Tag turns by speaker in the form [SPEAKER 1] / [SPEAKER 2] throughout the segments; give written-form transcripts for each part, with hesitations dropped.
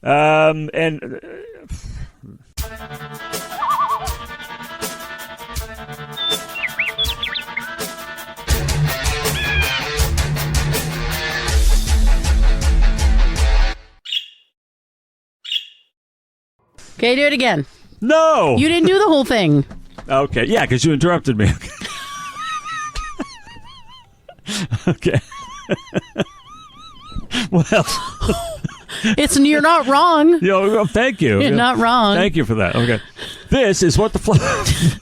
[SPEAKER 1] And
[SPEAKER 2] Okay, do it again.
[SPEAKER 1] no!
[SPEAKER 2] You didn't do the whole thing.
[SPEAKER 1] Okay, yeah, because you interrupted me. Okay. Well,
[SPEAKER 2] You're not wrong.
[SPEAKER 1] Thank you.
[SPEAKER 2] You're not wrong.
[SPEAKER 1] Thank you for that. Okay. This is what the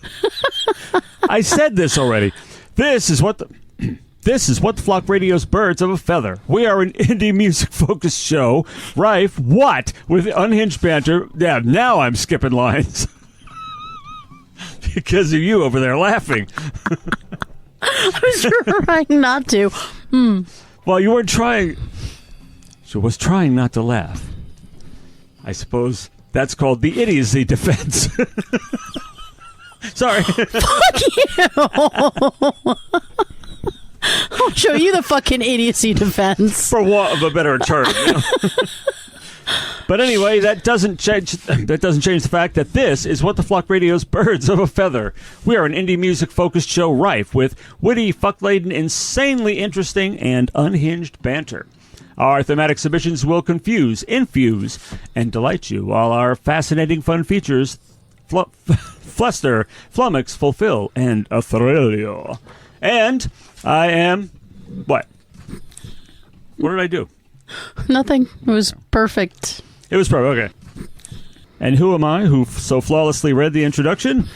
[SPEAKER 1] I said this already. This is what the Flock Radio's Birds of a Feather. We are an indie music focused show, rife with unhinged banter. Yeah, now I'm skipping lines. Because of you over there laughing.
[SPEAKER 2] I was trying not to.
[SPEAKER 1] Well, you weren't trying. She was trying not to laugh. I suppose that's called the idiocy defense. Sorry.
[SPEAKER 2] Fuck you. I'll show you the fucking idiocy defense.
[SPEAKER 1] For want of a better term. You know? But anyway, that doesn't change the fact that this is what the Flock Radio's Birds of a Feather. We are an indie music focused show rife with witty, fuck-laden, insanely interesting, and unhinged banter. Our thematic submissions will confuse, infuse, and delight you, while our fascinating fun features fluster, flummox, fulfill, and thrill you. And I am... What? What did I do?
[SPEAKER 2] Nothing. It was perfect.
[SPEAKER 1] It was perfect. Okay. And who am I who so flawlessly read the introduction?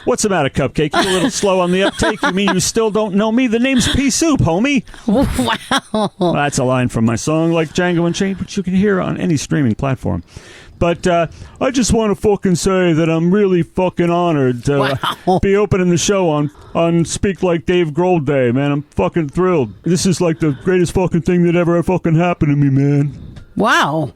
[SPEAKER 1] What's the matter, Cupcake? You're a little slow on the uptake. You mean you still don't know me? The name's Pea Soup, homie.
[SPEAKER 2] Wow.
[SPEAKER 1] Well, that's a line from my song, like Django Unchained, which you can hear on any streaming platform. But I just want to fucking say that I'm really fucking honored to be opening the show on Speak Like Dave Grohl Day, man. I'm fucking thrilled. This is like the greatest fucking thing that ever fucking happened to me, man.
[SPEAKER 2] Wow.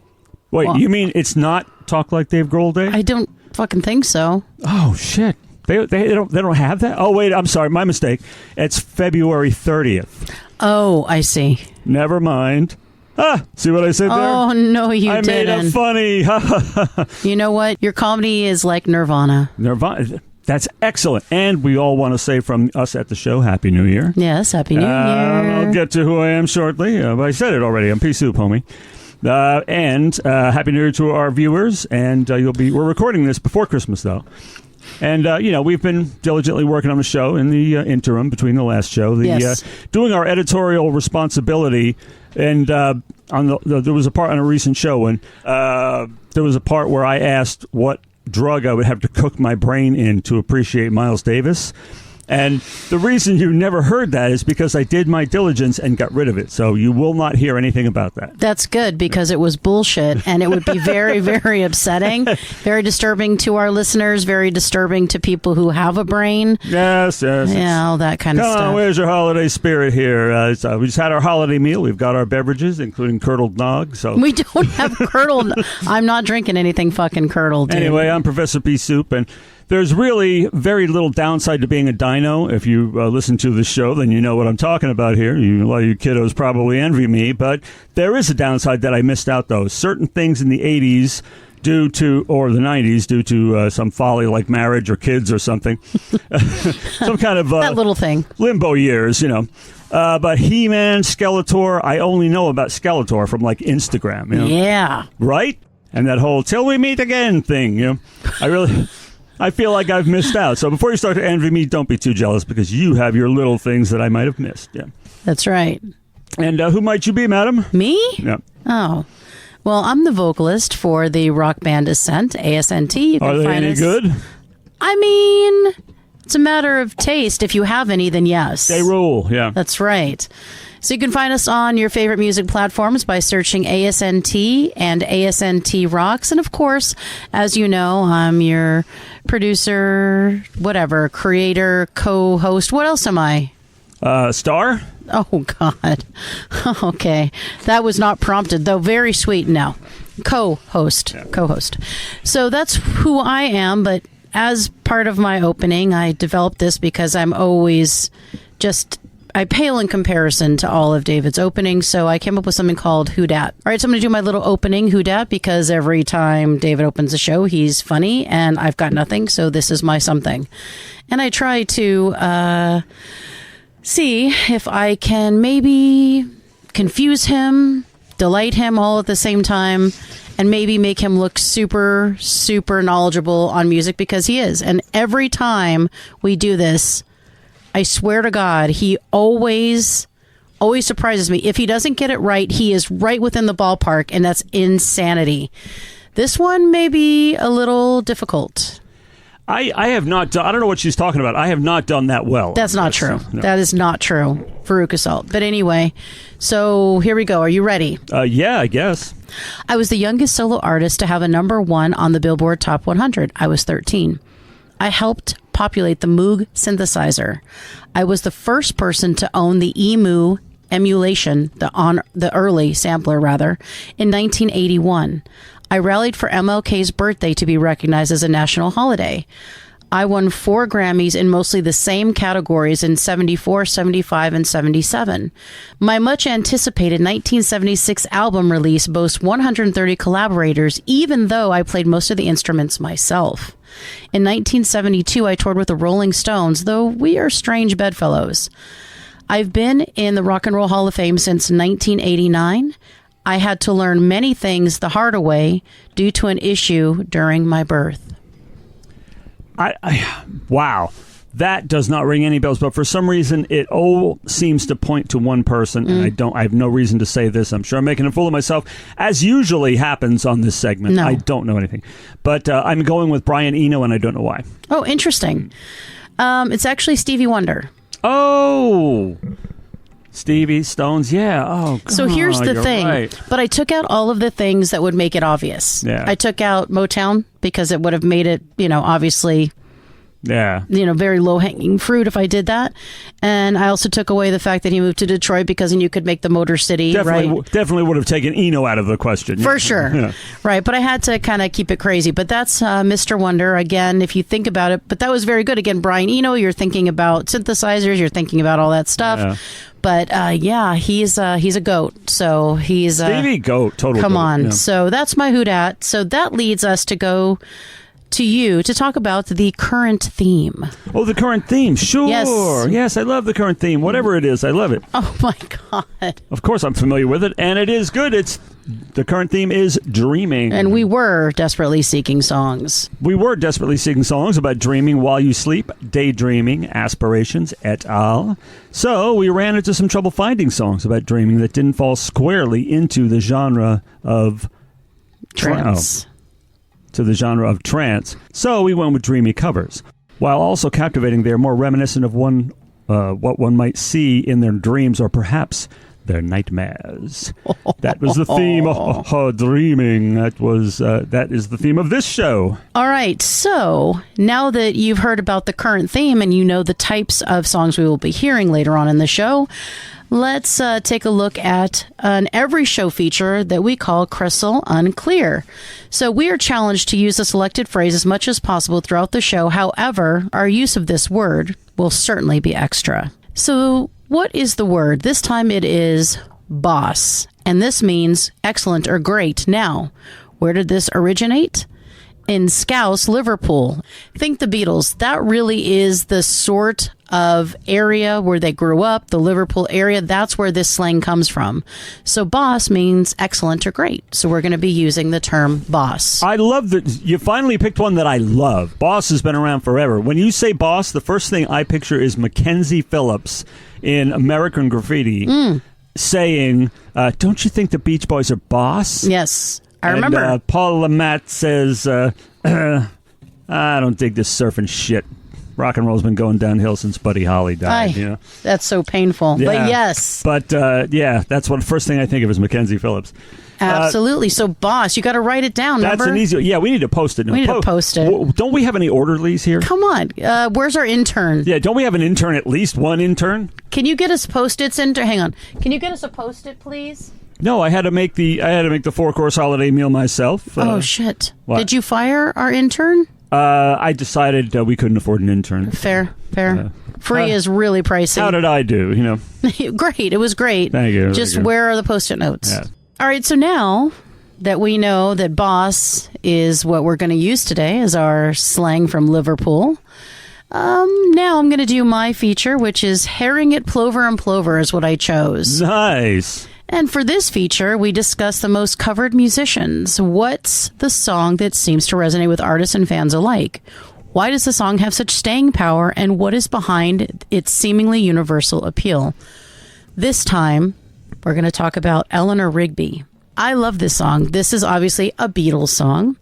[SPEAKER 1] Wait,
[SPEAKER 2] well,
[SPEAKER 1] you mean it's not Talk Like Dave Grohl Day?
[SPEAKER 2] I don't fucking think so.
[SPEAKER 1] Oh, shit. They don't have that? Oh, wait, I'm sorry. My mistake. It's February 30th.
[SPEAKER 2] Oh, I see.
[SPEAKER 1] Never mind. See what I said there?
[SPEAKER 2] Oh, no, you didn't.
[SPEAKER 1] I made it funny.
[SPEAKER 2] You know what? Your comedy is like Nirvana.
[SPEAKER 1] Nirvana. That's excellent. And we all want to say from us at the show, Happy New Year.
[SPEAKER 2] Yes, Happy New Year.
[SPEAKER 1] I'll get to who I am shortly. But I said it already. I'm Pea Soup, homie. And Happy New Year to our viewers. And we're recording this before Christmas, though. And, we've been diligently working on the show in the interim between the last show.
[SPEAKER 2] Yes.
[SPEAKER 1] Doing our editorial responsibility. And there was a part on a recent show when there was a part where I asked what drug I would have to cook my brain in to appreciate Miles Davis. And the reason you never heard that is because I did my diligence and got rid of it. So you will not hear anything about that.
[SPEAKER 2] That's good, because it was bullshit, and it would be very, very upsetting, very disturbing to our listeners, very disturbing to people who have a brain.
[SPEAKER 1] Yes.
[SPEAKER 2] Yeah, all that kind of stuff.
[SPEAKER 1] Come on, where's your holiday spirit here? We just had our holiday meal. We've got our beverages, including curdled nog. So
[SPEAKER 2] we don't have curdled. I'm not drinking anything fucking curdled, dude.
[SPEAKER 1] Anyway, I'm Professor Pea Soup, and there's really very little downside to being a dino. If you listen to the show, then you know what I'm talking about here. A lot of you kiddos probably envy me, but there is a downside that I missed out, though. Certain things in the 80s or the 90s, due to some folly like marriage or kids or something. Some kind of...
[SPEAKER 2] that little thing.
[SPEAKER 1] Limbo years, but He-Man, Skeletor, I only know about Skeletor from, like, Instagram.
[SPEAKER 2] Yeah.
[SPEAKER 1] Right? And that whole till we meet again thing, I feel like I've missed out. So before you start to envy me, don't be too jealous, because you have your little things that I might have missed. Yeah,
[SPEAKER 2] that's right.
[SPEAKER 1] And who might you be, madam?
[SPEAKER 2] Me?
[SPEAKER 1] Yeah.
[SPEAKER 2] Oh, well, I'm the vocalist for the rock band Ascent, ASNT. You can
[SPEAKER 1] Are they
[SPEAKER 2] find
[SPEAKER 1] any
[SPEAKER 2] us.
[SPEAKER 1] good?
[SPEAKER 2] I mean, it's a matter of taste. If you have any, then yes.
[SPEAKER 1] They rule. Yeah,
[SPEAKER 2] that's right. So you can find us on your favorite music platforms by searching ASNT and ASNT Rocks. And of course, as you know, I'm your producer, whatever, creator, co-host. What else am I?
[SPEAKER 1] Star?
[SPEAKER 2] Oh, God. Okay. That was not prompted, though. Very sweet. No. Co-host. Yeah. Co-host. So that's who I am. But as part of my opening, I developed this because I'm always just I pale in comparison to all of David's openings, so I came up with something called Who Dat. All right, so I'm going to do my little opening Who Dat because every time David opens a show, he's funny, and I've got nothing, so this is my something. And I try to see if I can maybe confuse him, delight him all at the same time, and maybe make him look super, super knowledgeable on music because he is. And every time we do this, I swear to God, he always surprises me. If he doesn't get it right, he is right within the ballpark, and that's insanity. This one may be a little difficult.
[SPEAKER 1] I have not done, I don't know what she's talking about. I have not done that well.
[SPEAKER 2] That's not true.
[SPEAKER 1] No.
[SPEAKER 2] That is not true, Farouk Assault. But anyway, so here we go. Are you ready?
[SPEAKER 1] Yeah, I guess.
[SPEAKER 2] I was the youngest solo artist to have a #1 on the Billboard Top 100. I was 13. I helped populate the Moog synthesizer. I was the first person to own the EMU emulation, the early sampler rather, in 1981. I rallied for MLK's birthday to be recognized as a national holiday. I won 4 Grammys in mostly the same categories in 74, 75, and 77. My much anticipated 1976 album release boasts 130 collaborators, even though I played most of the instruments myself. In 1972, I toured with the Rolling Stones, though we are strange bedfellows. I've been in the Rock and Roll Hall of Fame since 1989. I had to learn many things the hard way due to an issue during my birth.
[SPEAKER 1] Wow. That does not ring any bells, but for some reason it all seems to point to one person, and I have no reason to say this. I'm sure I'm making a fool of myself, as usually happens on this segment.
[SPEAKER 2] No.
[SPEAKER 1] I don't know anything. But I'm going with Brian Eno, and I don't know why.
[SPEAKER 2] Oh, interesting. It's actually Stevie Wonder.
[SPEAKER 1] Oh, Stevie Stones, yeah. Oh, God,
[SPEAKER 2] so here's the thing.
[SPEAKER 1] Right.
[SPEAKER 2] But I took out all of the things that would make it obvious.
[SPEAKER 1] Yeah.
[SPEAKER 2] I took out Motown because it would have made it, obviously...
[SPEAKER 1] Yeah.
[SPEAKER 2] Very low-hanging fruit if I did that. And I also took away the fact that he moved to Detroit because then you could make the Motor City, right?
[SPEAKER 1] Definitely would have taken Eno out of the question.
[SPEAKER 2] For sure.
[SPEAKER 1] Yeah.
[SPEAKER 2] Right, but I had to kind of keep it crazy. But that's Mr. Wonder, again, if you think about it. But that was very good. Again, Brian Eno, you're thinking about synthesizers, you're thinking about all that stuff. Yeah. But, he's a goat. So he's...
[SPEAKER 1] Stevie goat, total
[SPEAKER 2] Come
[SPEAKER 1] goat.
[SPEAKER 2] on.
[SPEAKER 1] Yeah.
[SPEAKER 2] So that's my Who Dat. So that leads us to go... to you to talk about the current theme.
[SPEAKER 1] Oh, the current theme. Sure. Yes, I love the current theme. Whatever it is, I love it.
[SPEAKER 2] Oh, my God.
[SPEAKER 1] Of course, I'm familiar with it, and it is good. The current theme is dreaming.
[SPEAKER 2] And we were desperately seeking songs.
[SPEAKER 1] We were desperately seeking songs about dreaming while you sleep, daydreaming, aspirations, et al. So we ran into some trouble finding songs about dreaming that didn't fall squarely into the genre of...
[SPEAKER 2] trance.
[SPEAKER 1] To the genre of trance. So we went with dreamy covers. While also captivating, they're more reminiscent of what one might see in their dreams or perhaps their nightmares. That was the theme. Dreaming. That is the theme of this show.
[SPEAKER 2] All right. So now that you've heard about the current theme and you know the types of songs we will be hearing later on in the show, let's take a look at an every show feature that we call Crystal Unclear. So we are challenged to use the selected phrase as much as possible throughout the show. However, our use of this word will certainly be extra. So what is the word? This time it is boss. And this means excellent or great. Now, where did this originate? In Scouse, Liverpool. Think the Beatles. That really is the sort of area where they grew up, the Liverpool area. That's where this slang comes from. So boss means excellent or great. So we're going to be using the term boss.
[SPEAKER 1] I love that you finally picked one that I love. Boss has been around forever. When you say boss, the first thing I picture is Mackenzie Phillips in American Graffiti saying, don't you think the Beach Boys are boss?
[SPEAKER 2] Yes. I remember.
[SPEAKER 1] Paul Lamette says, I don't dig this surfing shit. Rock and roll's been going downhill since Buddy Holly died.
[SPEAKER 2] That's so painful.
[SPEAKER 1] Yeah.
[SPEAKER 2] But yes.
[SPEAKER 1] But that's what the first thing I think of is Mackenzie Phillips.
[SPEAKER 2] Absolutely. So boss, you got to write it down.
[SPEAKER 1] That's
[SPEAKER 2] remember?
[SPEAKER 1] an easy. Yeah, we need to post it.
[SPEAKER 2] We need to post it.
[SPEAKER 1] Don't we have any orderlies here?
[SPEAKER 2] Come on. Where's our intern?
[SPEAKER 1] Yeah, don't we have an intern? At least one intern.
[SPEAKER 2] Can you get us Post-its? Hang on. Can you get us a Post-it, please?
[SPEAKER 1] No, I had to make the 4-course holiday meal myself.
[SPEAKER 2] Oh shit!
[SPEAKER 1] What?
[SPEAKER 2] Did you fire our intern?
[SPEAKER 1] I decided we couldn't afford an intern.
[SPEAKER 2] Fair. Free is really pricey.
[SPEAKER 1] How did I do?
[SPEAKER 2] Great. It was great.
[SPEAKER 1] Thank you.
[SPEAKER 2] Just where are the Post-it notes?
[SPEAKER 1] Yeah.
[SPEAKER 2] All right. So now that we know that boss is what we're going to use today as our slang from Liverpool, now I'm going to do my feature, which is Herring It Plover and Plover is what I chose.
[SPEAKER 1] Nice.
[SPEAKER 2] And for this feature, we discuss the most covered musicians. What's the song that seems to resonate with artists and fans alike? Why does the song have such staying power, and what is behind its seemingly universal appeal? This time, we're going to talk about Eleanor Rigby. I love this song. This is obviously a Beatles song.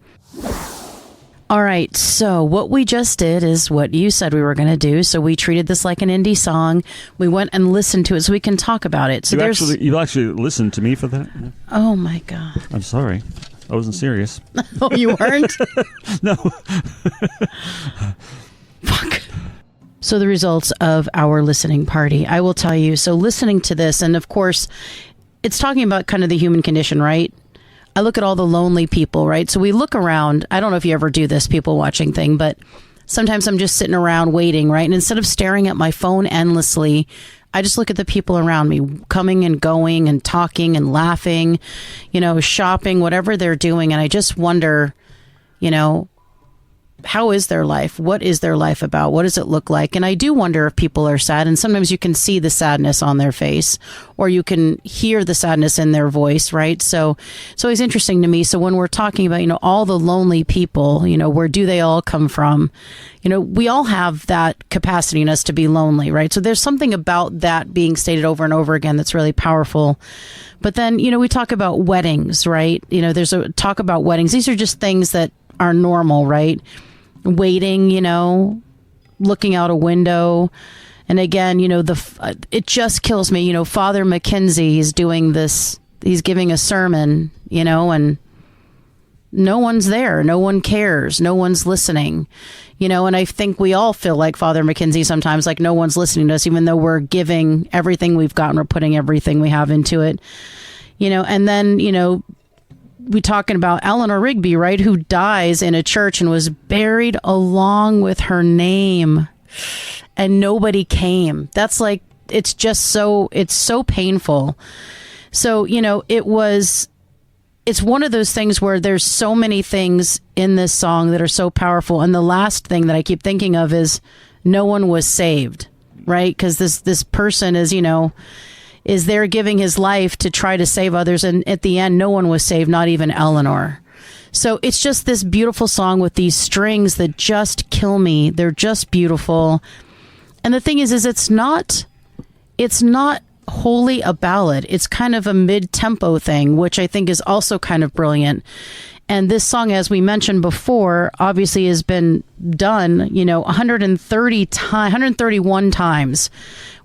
[SPEAKER 2] All right, so what we just did is what you said we were going to do. So we treated this like an indie song. We went and listened to it so we can talk about it. So
[SPEAKER 1] you actually listened to me for that?
[SPEAKER 2] Oh, my God.
[SPEAKER 1] I'm sorry. I wasn't serious.
[SPEAKER 2] Oh, you weren't?
[SPEAKER 1] No.
[SPEAKER 2] Fuck. So the results of our listening party, I will tell you. So listening to this, and of course, it's talking about kind of the human condition, right? I look at all the lonely people, right? So we look around. I don't know if you ever do this, people watching thing, but sometimes I'm just sitting around waiting, right? And instead of staring at my phone endlessly, I just look at the people around me coming and going and talking and laughing, shopping, whatever they're doing. And I just wonder, how is their life? What is their life about? What does it look like? And I do wonder if people are sad. And sometimes you can see the sadness on their face, or you can hear the sadness in their voice, right? So it's always interesting to me. So when we're talking about, all the lonely people, where do they all come from? We all have that capacity in us to be lonely, right? So there's something about that being stated over and over again that's really powerful. But then, we talk about weddings, right? There's a talk about weddings. These are just things that are normal, right? Waiting, looking out a window. And again, it just kills me. Father Mackenzie is doing this. He's giving a sermon, and no one's there. No one cares. No one's listening, and I think we all feel like Father Mackenzie sometimes, like no one's listening to us, even though we're giving everything we've got and we're putting everything we have into it, and then, we talking about Eleanor Rigby, right, who dies in a church and was buried along with her name, and nobody came. That's like, it's so painful. So, it's one of those things where there's so many things in this song that are so powerful. And the last thing that I keep thinking of is no one was saved, right? Because this person is there giving his life to try to save others. And at the end, no one was saved, not even Eleanor. So it's just this beautiful song with these strings that just kill me. They're just beautiful. And the thing is it's not wholly a ballad. It's kind of a mid-tempo thing, which I think is also kind of brilliant. And this song, as we mentioned before, obviously has been done, 131 times.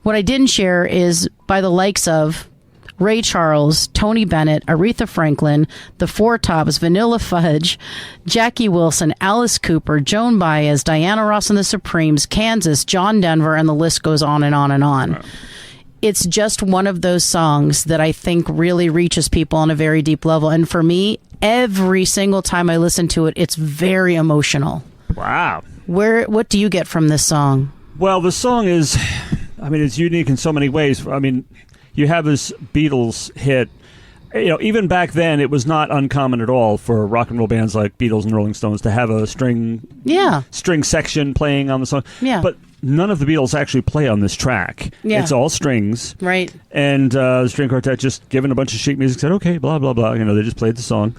[SPEAKER 2] What I didn't share is by the likes of Ray Charles, Tony Bennett, Aretha Franklin, The Four Tops, Vanilla Fudge, Jackie Wilson, Alice Cooper, Joan Baez, Diana Ross and the Supremes, Kansas, John Denver, and the list goes on and on and on. Wow. It's just one of those songs that I think really reaches people on a very deep level. And for me, every single time I listen to it, it's very emotional.
[SPEAKER 1] Wow.
[SPEAKER 2] What do you get from this song?
[SPEAKER 1] Well, the song is, it's unique in so many ways. You have this Beatles hit. Even back then, it was not uncommon at all for rock and roll bands like Beatles and Rolling Stones to have a string section playing on the song. Yeah. But none of the Beatles actually play on this track. Yeah. It's all strings.
[SPEAKER 2] Right.
[SPEAKER 1] And the string quartet just given a bunch of sheet music, said, okay, blah, blah, blah. They just played the song.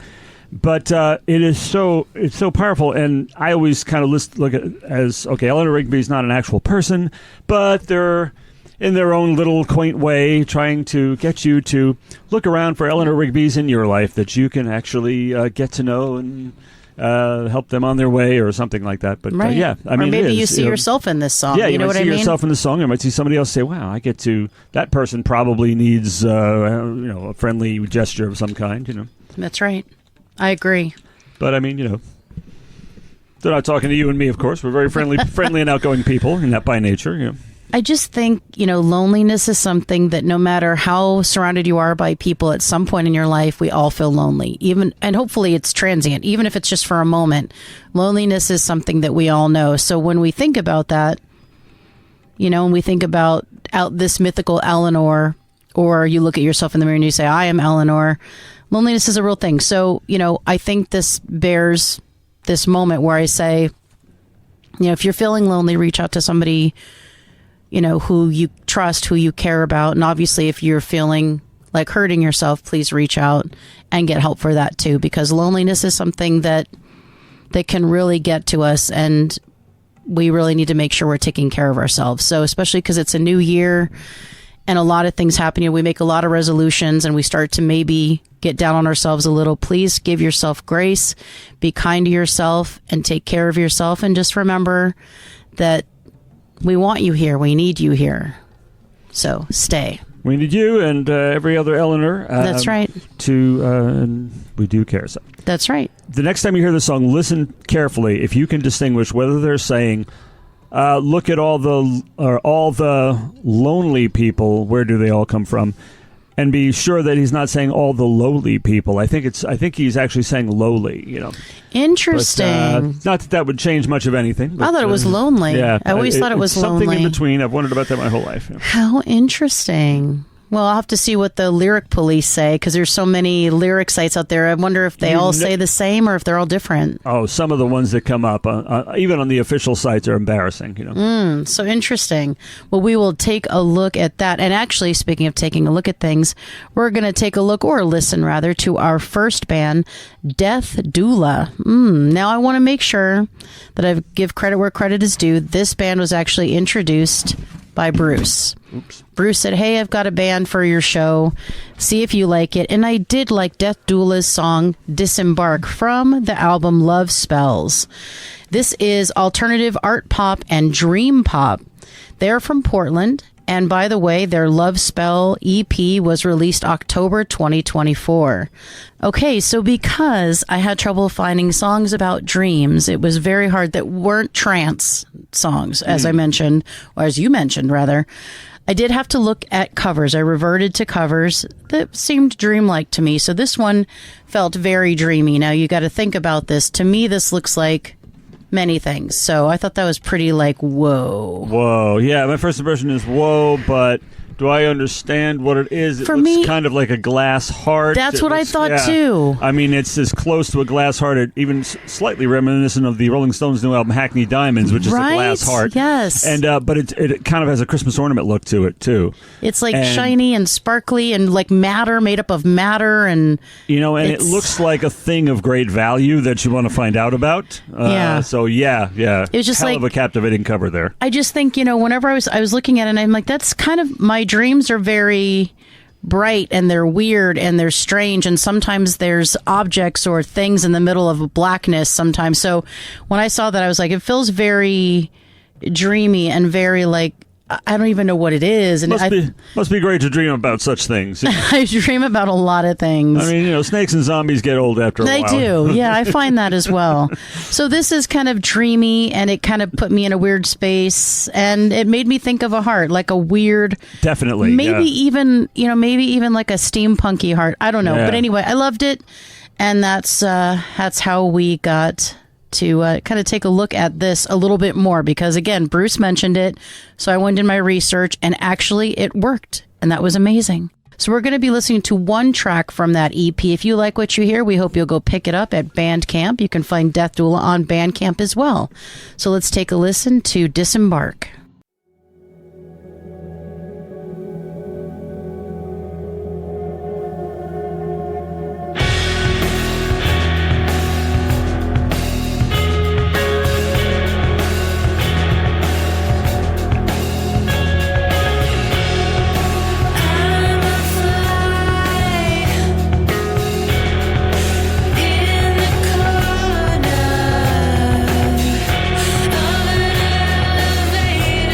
[SPEAKER 1] But it's so powerful, and I always kind of look at it as, okay, Eleanor Rigby's not an actual person, but they're in their own little quaint way trying to get you to look around for Eleanor Rigby's in your life that you can actually get to know and help them on their way or something like that. But
[SPEAKER 2] right. Or maybe you see yourself in this song.
[SPEAKER 1] Yeah,
[SPEAKER 2] you know
[SPEAKER 1] might
[SPEAKER 2] what
[SPEAKER 1] see
[SPEAKER 2] I mean?
[SPEAKER 1] yourself in the song. You might see somebody else say, wow, I get to, that person probably needs a friendly gesture of some kind.
[SPEAKER 2] That's right. I agree.
[SPEAKER 1] But they're not talking to you and me, of course. We're very friendly and outgoing people, and that by nature.
[SPEAKER 2] I just think, loneliness is something that no matter how surrounded you are by people, at some point in your life, we all feel lonely. And hopefully it's transient, even if it's just for a moment. Loneliness is something that we all know. So when we think about that, when we think about this mythical Eleanor, or you look at yourself in the mirror and you say, I am Eleanor, loneliness is a real thing. So, I think this bears this moment where I say, if you're feeling lonely, reach out to somebody, who you trust, who you care about. And obviously, if you're feeling like hurting yourself, please reach out and get help for that too, because loneliness is something that can really get to us, and we really need to make sure we're taking care of ourselves. So especially because it's a new year and a lot of things happen, we make a lot of resolutions and we start to maybe get down on ourselves a little. Please give yourself grace, be kind to yourself, and take care of yourself. And just remember that we want you here. We need you here. So stay.
[SPEAKER 1] We need you and every other Eleanor.
[SPEAKER 2] That's right.
[SPEAKER 1] And we do care. So.
[SPEAKER 2] That's right.
[SPEAKER 1] The next time you hear the song, listen carefully. If you can distinguish whether they're saying, look at all the lonely people, where do they all come from? And be sure that he's not saying all the lowly people. I think he's actually saying lowly,
[SPEAKER 2] Interesting.
[SPEAKER 1] But, not that would change much of anything. But,
[SPEAKER 2] I thought it was lonely.
[SPEAKER 1] Yeah.
[SPEAKER 2] I always thought it was
[SPEAKER 1] something
[SPEAKER 2] lonely.
[SPEAKER 1] in between. I've wondered about that my whole life. Yeah.
[SPEAKER 2] How interesting. Well, I'll have to see what the lyric police say, because there's so many lyric sites out there. I wonder if they all say the same or if they're all different.
[SPEAKER 1] Oh, some of the ones that come up, even on the official sites, are embarrassing.
[SPEAKER 2] So interesting. Well, we will take a look at that. And actually, speaking of taking a look at things, we're going to take a look, or listen rather, to our first band, Death Doula. Now, I want to make sure that I give credit where credit is due. This band was actually introduced by Bruce.
[SPEAKER 1] Oops.
[SPEAKER 2] Bruce said, hey, I've got a band for your show. See if you like it. And I did like Death Doula's song, Disembark, from the album Love Spells. This is alternative art pop and dream pop. They're from Portland. And by the way, their Love Spell EP was released October 2024. Okay, so because I had trouble finding songs about dreams, it was very hard that weren't trance songs, as I mentioned, or as you mentioned, rather. I did have to look at covers. I reverted to covers that seemed dreamlike to me. So this one felt very dreamy. Now, you got to think about this. To me, this looks like many things. So I thought that was pretty whoa.
[SPEAKER 1] Whoa. Yeah, my first impression is whoa, but do I understand what it is? It
[SPEAKER 2] For
[SPEAKER 1] looks
[SPEAKER 2] me,
[SPEAKER 1] kind of like a glass heart.
[SPEAKER 2] That's what I thought too.
[SPEAKER 1] I mean, it's as close to a glass heart, even slightly reminiscent of the Rolling Stones' new album Hackney Diamonds, which is a glass heart.
[SPEAKER 2] Yes.
[SPEAKER 1] And but it kind of has a Christmas ornament look to it too.
[SPEAKER 2] It's shiny and sparkly and matter, made up of matter, and
[SPEAKER 1] it looks like a thing of great value that you want to find out about.
[SPEAKER 2] Yeah.
[SPEAKER 1] So yeah.
[SPEAKER 2] It was just
[SPEAKER 1] hell of a captivating cover there.
[SPEAKER 2] I just think whenever I was looking at it, and I'm like, that's kind of, my dreams are very bright and they're weird and they're strange, and sometimes there's objects or things in the middle of blackness sometimes. So when I saw that, I was like, it feels very dreamy and very I don't even know what it is. And
[SPEAKER 1] must be great to dream about such things.
[SPEAKER 2] I dream about a lot of things.
[SPEAKER 1] I mean, snakes and zombies get old after a while.
[SPEAKER 2] They do. Yeah, I find that as well. So this is kind of dreamy, and it kind of put me in a weird space, and it made me think of a heart, like a weird,
[SPEAKER 1] definitely,
[SPEAKER 2] maybe even like a steampunky heart. I don't know, but anyway, I loved it, and that's how we got to kind of take a look at this a little bit more, because again, Bruce mentioned it, so I went in my research, and actually it worked, and that was amazing. So we're going to be listening to one track from that EP. If you like what you hear, we hope you'll go pick it up at Bandcamp. You can find Death Doula on Bandcamp as well. So let's take a listen to Disembark.
[SPEAKER 3] Of an elevator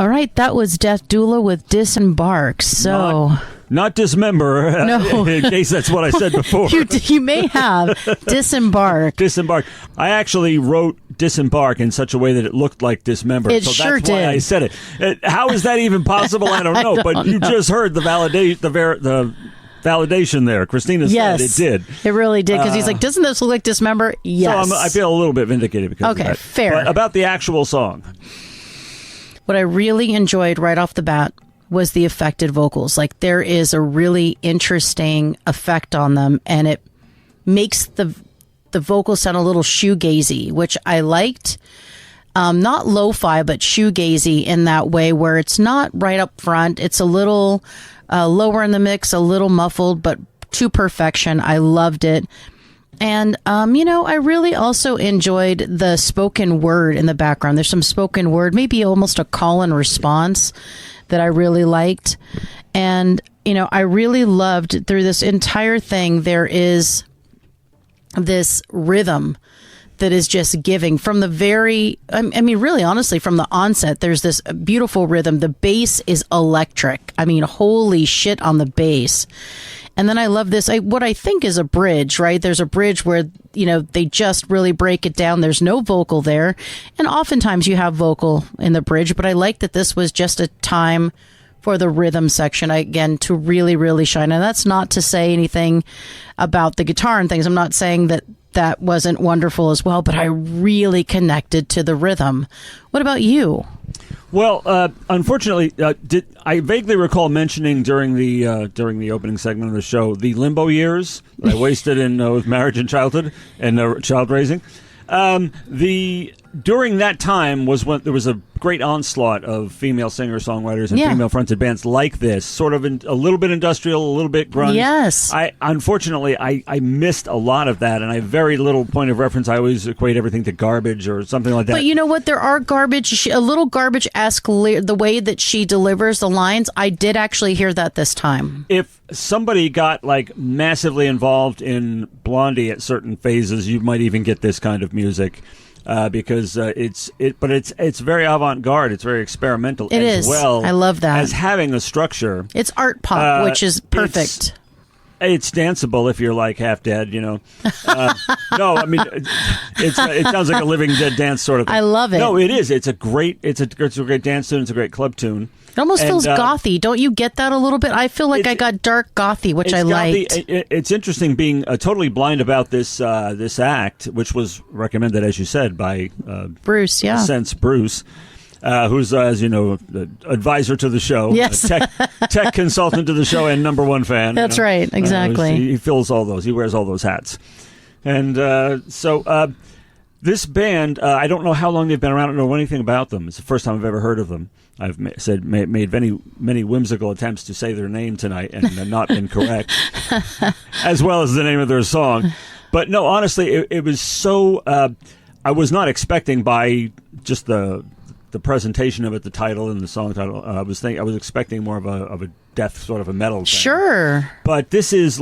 [SPEAKER 2] All right, that was Death Doula with Disembark. So...
[SPEAKER 1] Not dismember,
[SPEAKER 2] no.
[SPEAKER 1] In case that's what I said before.
[SPEAKER 2] You may have. Disembark.
[SPEAKER 1] Disembark. I actually wrote disembark in such a way that it looked like dismember.
[SPEAKER 2] It
[SPEAKER 1] so
[SPEAKER 2] sure
[SPEAKER 1] that's why
[SPEAKER 2] did.
[SPEAKER 1] I said it. How is that even possible? I don't know. But you just heard the validation there. Christina said it did.
[SPEAKER 2] It really did, because he's like, doesn't this look like dismember? Yes.
[SPEAKER 1] So I feel a little bit vindicated because of that.
[SPEAKER 2] Okay, fair.
[SPEAKER 1] But about the actual song.
[SPEAKER 2] What I really enjoyed right off the bat was the affected vocals. Like, there is a really interesting effect on them, and it makes the vocals sound a little shoegazy, which I liked. Not lo-fi, but shoegazy in that way, where it's not right up front. It's a little lower in the mix, a little muffled, but to perfection. I loved it. And, I really also enjoyed the spoken word in the background. There's some spoken word, maybe almost a call and response that I really liked. And, I really loved through this entire thing, there is this rhythm that is just giving from the really honestly, from the onset, there's this beautiful rhythm. The bass is electric. I mean, holy shit on the bass. And then I love this, what I think is a bridge, right? There's a bridge where, they just really break it down. There's no vocal there. And oftentimes you have vocal in the bridge, but I like that this was just a time for the rhythm section, again, to really, really shine. And that's not to say anything about the guitar and things. I'm not saying that wasn't wonderful as well, but I really connected to the rhythm. What about you?
[SPEAKER 1] Well, unfortunately, I vaguely recall mentioning during the opening segment of the show the limbo years that I wasted in with marriage and childhood and child raising. During that time was when there was a great onslaught of female singer-songwriters and female-fronted bands like this, sort of a little bit industrial, a little bit grunge.
[SPEAKER 2] Yes.
[SPEAKER 1] Unfortunately, I missed a lot of that, and I have very little point of reference. I always equate everything to garbage or something like that.
[SPEAKER 2] But you know what? There are a little garbage-esque, the way that she delivers the lines. I did actually hear that this time.
[SPEAKER 1] If somebody got massively involved in Blondie at certain phases, you might even get this kind of music. Because it's very avant-garde. It's very experimental.
[SPEAKER 2] It is.
[SPEAKER 1] Well,
[SPEAKER 2] I love that.
[SPEAKER 1] As having a structure.
[SPEAKER 2] It's art pop, which is perfect.
[SPEAKER 1] It's danceable if you're half dead, No, I mean it sounds like a Living Dead dance sort of thing.
[SPEAKER 2] I love it.
[SPEAKER 1] No, it is. It's a great dance tune. It's a great club tune.
[SPEAKER 2] It almost feels gothy. Don't you get that a little bit? I feel like I got dark gothy, which I liked.
[SPEAKER 1] It's interesting being totally blind about this act, which was recommended, as you said, by
[SPEAKER 2] Bruce. Yeah,
[SPEAKER 1] Sense Bruce. Who's, as you know, the advisor to the show,
[SPEAKER 2] yes.
[SPEAKER 1] tech consultant to the show, and number one fan.
[SPEAKER 2] That's right, exactly.
[SPEAKER 1] He fills all those. He wears all those hats. And so this band, I don't know how long they've been around. I don't know anything about them. It's the first time I've ever heard of them. I've made many whimsical attempts to say their name tonight and not been correct, as well as the name of their song. But no, honestly, it was so. I was not expecting by just the presentation of it, the title and the song title. I was expecting more of a death sort of a metal thing.
[SPEAKER 2] Sure.
[SPEAKER 1] But this is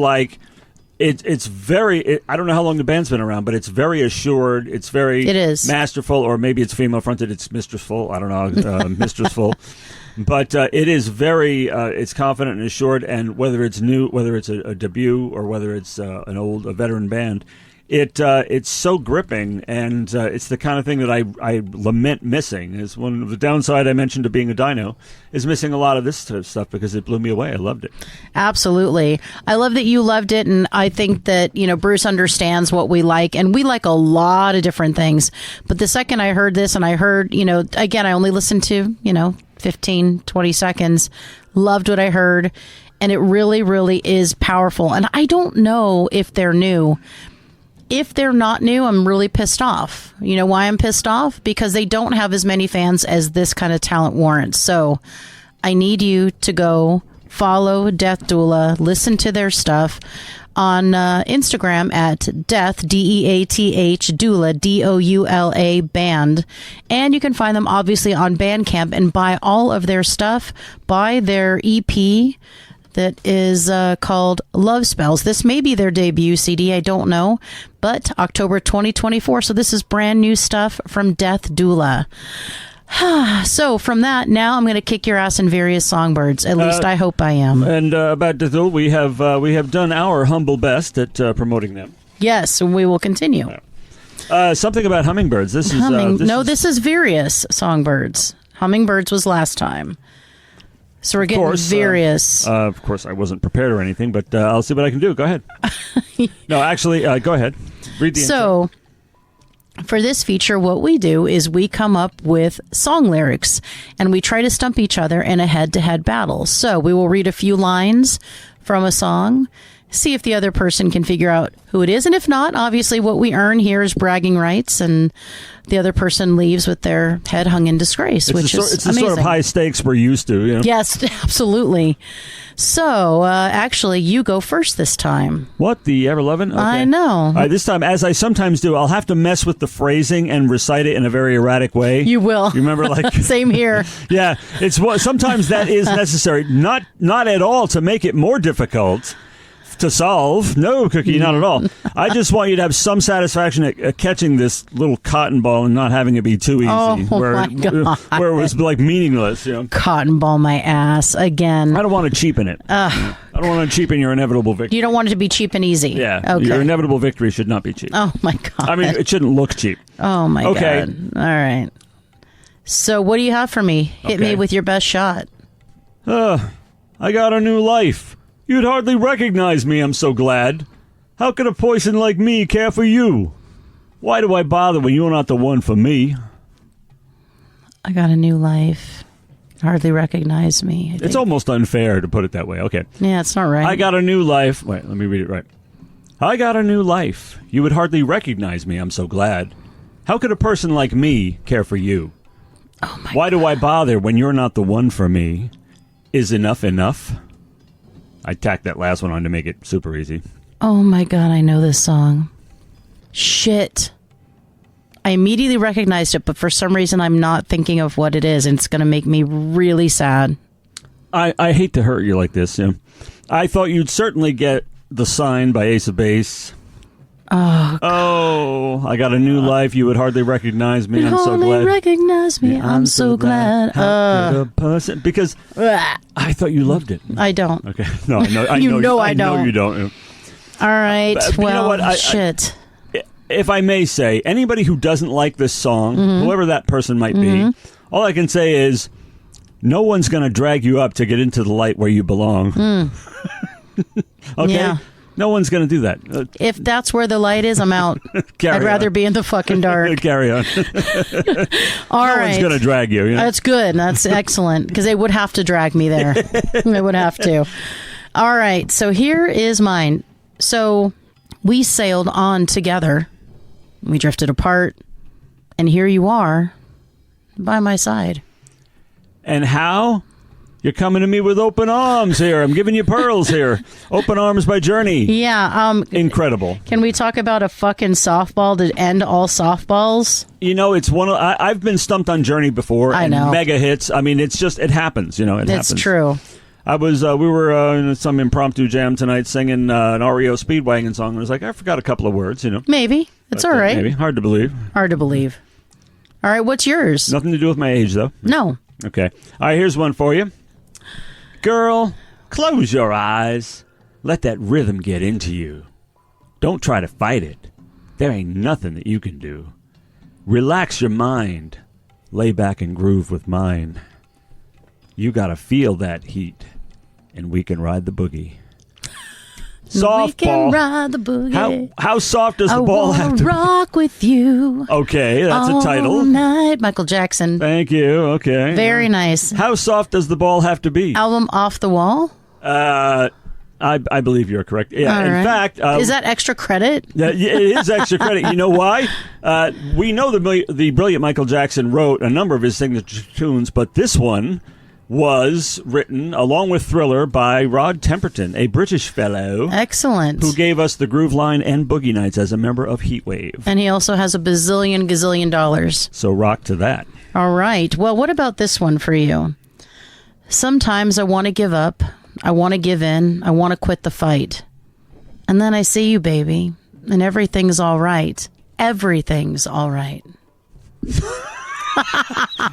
[SPEAKER 1] it's very. I don't know how long the band's been around, but it's very assured. It is masterful, or maybe it's female fronted. It's mistressful. I don't know, mistressful. But it is very. It's confident and assured. And whether it's new, whether it's a debut, or whether it's a veteran band. It's so gripping, and it's the kind of thing that I lament missing. Is one of the downside I mentioned to being a dino is missing a lot of this sort of stuff because it blew me away. I loved it.
[SPEAKER 2] Absolutely. I love that you loved it, and I think that Bruce understands what we like, and we like a lot of different things. But the second I heard this, and I heard, again, I only listened to 15, 20 seconds, loved what I heard, and it really, really is powerful. And I don't know if they're new. If they're not new, I'm really pissed off. You know why I'm pissed off? Because they don't have as many fans as this kind of talent warrants. So I need you to go follow Death Doula, listen to their stuff on Instagram at Death, D-E-A-T-H, Doula, D-O-U-L-A, band. And you can find them obviously on Bandcamp and buy all of their stuff. Buy their EP that is called Love Spells. This may be their debut CD, I don't know, but October 2024. So this is brand new stuff from Death Doula. So from that, now I'm going to kick your ass in various songbirds. At least I hope I am.
[SPEAKER 1] And about Dithul, we have done our humble best at promoting them.
[SPEAKER 2] Yes, we will continue.
[SPEAKER 1] Something about hummingbirds. This
[SPEAKER 2] is various songbirds. Hummingbirds was last time. So we're getting various.
[SPEAKER 1] Of course, I wasn't prepared or anything, but I'll see what I can do. Go ahead. No, actually, go ahead. Read the intro.
[SPEAKER 2] For this feature, what we do is we come up with song lyrics, and we try to stump each other in a head-to-head battle. So we will read a few lines from a song, see if the other person can figure out who it is. And if not, obviously what we earn here is bragging rights, and the other person leaves with their head hung in disgrace, which is
[SPEAKER 1] it's
[SPEAKER 2] amazing.
[SPEAKER 1] The sort of high stakes we're used to. You know?
[SPEAKER 2] Yes, absolutely. So, actually, you go first this time.
[SPEAKER 1] What? The ever-loving? Okay.
[SPEAKER 2] I know.
[SPEAKER 1] All right, this time, as I sometimes do, I'll have to mess with the phrasing and recite it in a very erratic way.
[SPEAKER 2] You will.
[SPEAKER 1] You remember, like...
[SPEAKER 2] Same here.
[SPEAKER 1] Yeah, sometimes that is necessary. Not at all to make it more difficult to solve. No, Cookie, not at all. I just want you to have some satisfaction at catching this little cotton ball and not having it be too easy.
[SPEAKER 2] My God.
[SPEAKER 1] Where it was like meaningless. You know?
[SPEAKER 2] Cotton ball my ass again.
[SPEAKER 1] I don't want to cheapen it. I don't want to cheapen your inevitable victory.
[SPEAKER 2] You don't want it to be cheap and easy.
[SPEAKER 1] Yeah.
[SPEAKER 2] Okay.
[SPEAKER 1] Your inevitable victory should not be cheap.
[SPEAKER 2] Oh, my God.
[SPEAKER 1] I mean, it shouldn't look cheap.
[SPEAKER 2] Oh, my God. All right. So what do you have for me? Hit me with your best shot.
[SPEAKER 1] I got a new life. You'd hardly recognize me, I'm so glad. How could a person like me care for you? Why do I bother when you're not the one for me?
[SPEAKER 2] I got a new life. Hardly recognize me.
[SPEAKER 1] It's almost unfair to put it that way. Okay.
[SPEAKER 2] Yeah, it's not right.
[SPEAKER 1] I got a new life. Wait, let me read it right. I got a new life. You would hardly recognize me, I'm so glad. How could a person like me care for you?
[SPEAKER 2] Oh my
[SPEAKER 1] Why do I bother when you're not the one for me? Is enough enough? I tacked that last one on to make it super easy.
[SPEAKER 2] Oh my God, I know this song. Shit. I immediately recognized it, but for some reason I'm not thinking of what it is, and it's going to make me really sad.
[SPEAKER 1] I hate to hurt you like this. You know? I thought you'd certainly get The Sign by Ace of Base. Oh, I got a new life. You would hardly recognize me. I'm so glad.
[SPEAKER 2] Recognize me. I'm so glad.
[SPEAKER 1] Because I thought you loved it.
[SPEAKER 2] I don't.
[SPEAKER 1] Okay. No, I know. I
[SPEAKER 2] You
[SPEAKER 1] know,
[SPEAKER 2] know I
[SPEAKER 1] I know
[SPEAKER 2] don't.
[SPEAKER 1] you don't.
[SPEAKER 2] All right.
[SPEAKER 1] But
[SPEAKER 2] well,
[SPEAKER 1] you know what?
[SPEAKER 2] shit.
[SPEAKER 1] If I may say, anybody who doesn't like this song, whoever that person might be, all I can say is, no one's going to drag you up to get into the light where you belong. Okay?
[SPEAKER 2] Yeah.
[SPEAKER 1] No one's going to do that.
[SPEAKER 2] If that's where the light is, I'm out. I'd rather be in the fucking dark.
[SPEAKER 1] Carry on.
[SPEAKER 2] All
[SPEAKER 1] no
[SPEAKER 2] right.
[SPEAKER 1] one's going to drag you. You know?
[SPEAKER 2] That's good. That's excellent, because they would have to drag me there. They would have to. All right. So here is mine. So we sailed on together. We drifted apart. And here you are by my side.
[SPEAKER 1] And how? You're coming to me with open arms here. I'm giving you pearls here. Open Arms by Journey.
[SPEAKER 2] Yeah.
[SPEAKER 1] Incredible.
[SPEAKER 2] Can we talk about a fucking softball to end all softballs?
[SPEAKER 1] You know, it's one of I've been stumped on Journey before.
[SPEAKER 2] I
[SPEAKER 1] and
[SPEAKER 2] know.
[SPEAKER 1] Mega hits. I mean, it's just, it happens. You know, it happens.
[SPEAKER 2] It's true.
[SPEAKER 1] I was, we were in some impromptu jam tonight singing an REO Speedwagon song. And I was like, I forgot a couple of words, you know.
[SPEAKER 2] Maybe. It's all right.
[SPEAKER 1] Maybe. Hard to believe.
[SPEAKER 2] Hard to believe. All right. What's yours?
[SPEAKER 1] Nothing to do with my age, though.
[SPEAKER 2] No.
[SPEAKER 1] Okay. All right, here's one for you. Girl, close your eyes. Let that rhythm get into you. Don't try to fight it. There ain't nothing that you can do. Relax your mind. Lay back and groove with mine. You gotta feel that heat, and we can ride the boogie. Softball.
[SPEAKER 2] We can ride the boogie.
[SPEAKER 1] How soft does the ball have to be?
[SPEAKER 2] rock with you.
[SPEAKER 1] Okay, that's a title.
[SPEAKER 2] All night. Michael Jackson.
[SPEAKER 1] Thank you. Okay.
[SPEAKER 2] Very nice.
[SPEAKER 1] How soft does the ball have to be?
[SPEAKER 2] Album Off the Wall?
[SPEAKER 1] I believe you're correct. Yeah.
[SPEAKER 2] All
[SPEAKER 1] in
[SPEAKER 2] right.
[SPEAKER 1] fact,
[SPEAKER 2] is that extra credit?
[SPEAKER 1] it is extra credit. You know why? We know the brilliant Michael Jackson wrote a number of his signature tunes, but this one was written along with Thriller by Rod Temperton, a British fellow.
[SPEAKER 2] Excellent.
[SPEAKER 1] Who gave us the Groove Line and Boogie Nights as a member of Heatwave.
[SPEAKER 2] And he also has a gazillion dollars.
[SPEAKER 1] So rock to that.
[SPEAKER 2] All right. Well, what about this one for you? Sometimes I want to give up. I want to give in. I want to quit the fight. And then I see you, baby, and everything's all right. Everything's all right.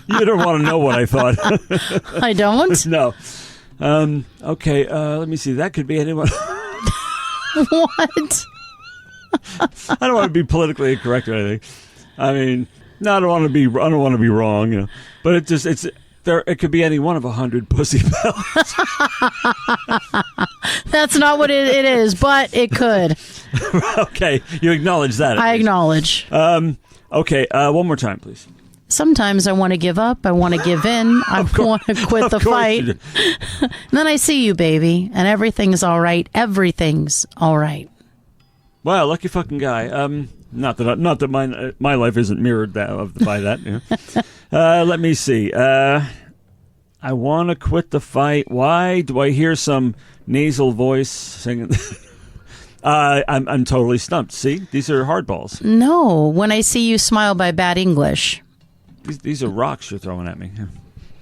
[SPEAKER 1] You don't want to know what I thought.
[SPEAKER 2] I don't.
[SPEAKER 1] No. Okay, let me see. That could be anyone.
[SPEAKER 2] What?
[SPEAKER 1] I don't want to be politically incorrect or anything. I mean, no, I don't want to be wrong, you know. But it could be any one of 100 pussy bells.
[SPEAKER 2] That's not what it is, but it could.
[SPEAKER 1] Okay, you acknowledge that.
[SPEAKER 2] I acknowledge.
[SPEAKER 1] Okay, one more time, please.
[SPEAKER 2] Sometimes I want to give up. I want to give in. I want to quit the fight. And then I see you, baby, and everything's all right. Everything's all right.
[SPEAKER 1] Wow, lucky fucking guy. Not that my life isn't mirrored by that. You know? Let me see. I want to quit the fight. Why do I hear some nasal voice singing? I'm totally stumped. See, these are hardballs.
[SPEAKER 2] No, when I see you smile by Bad English.
[SPEAKER 1] These are rocks you're throwing at me.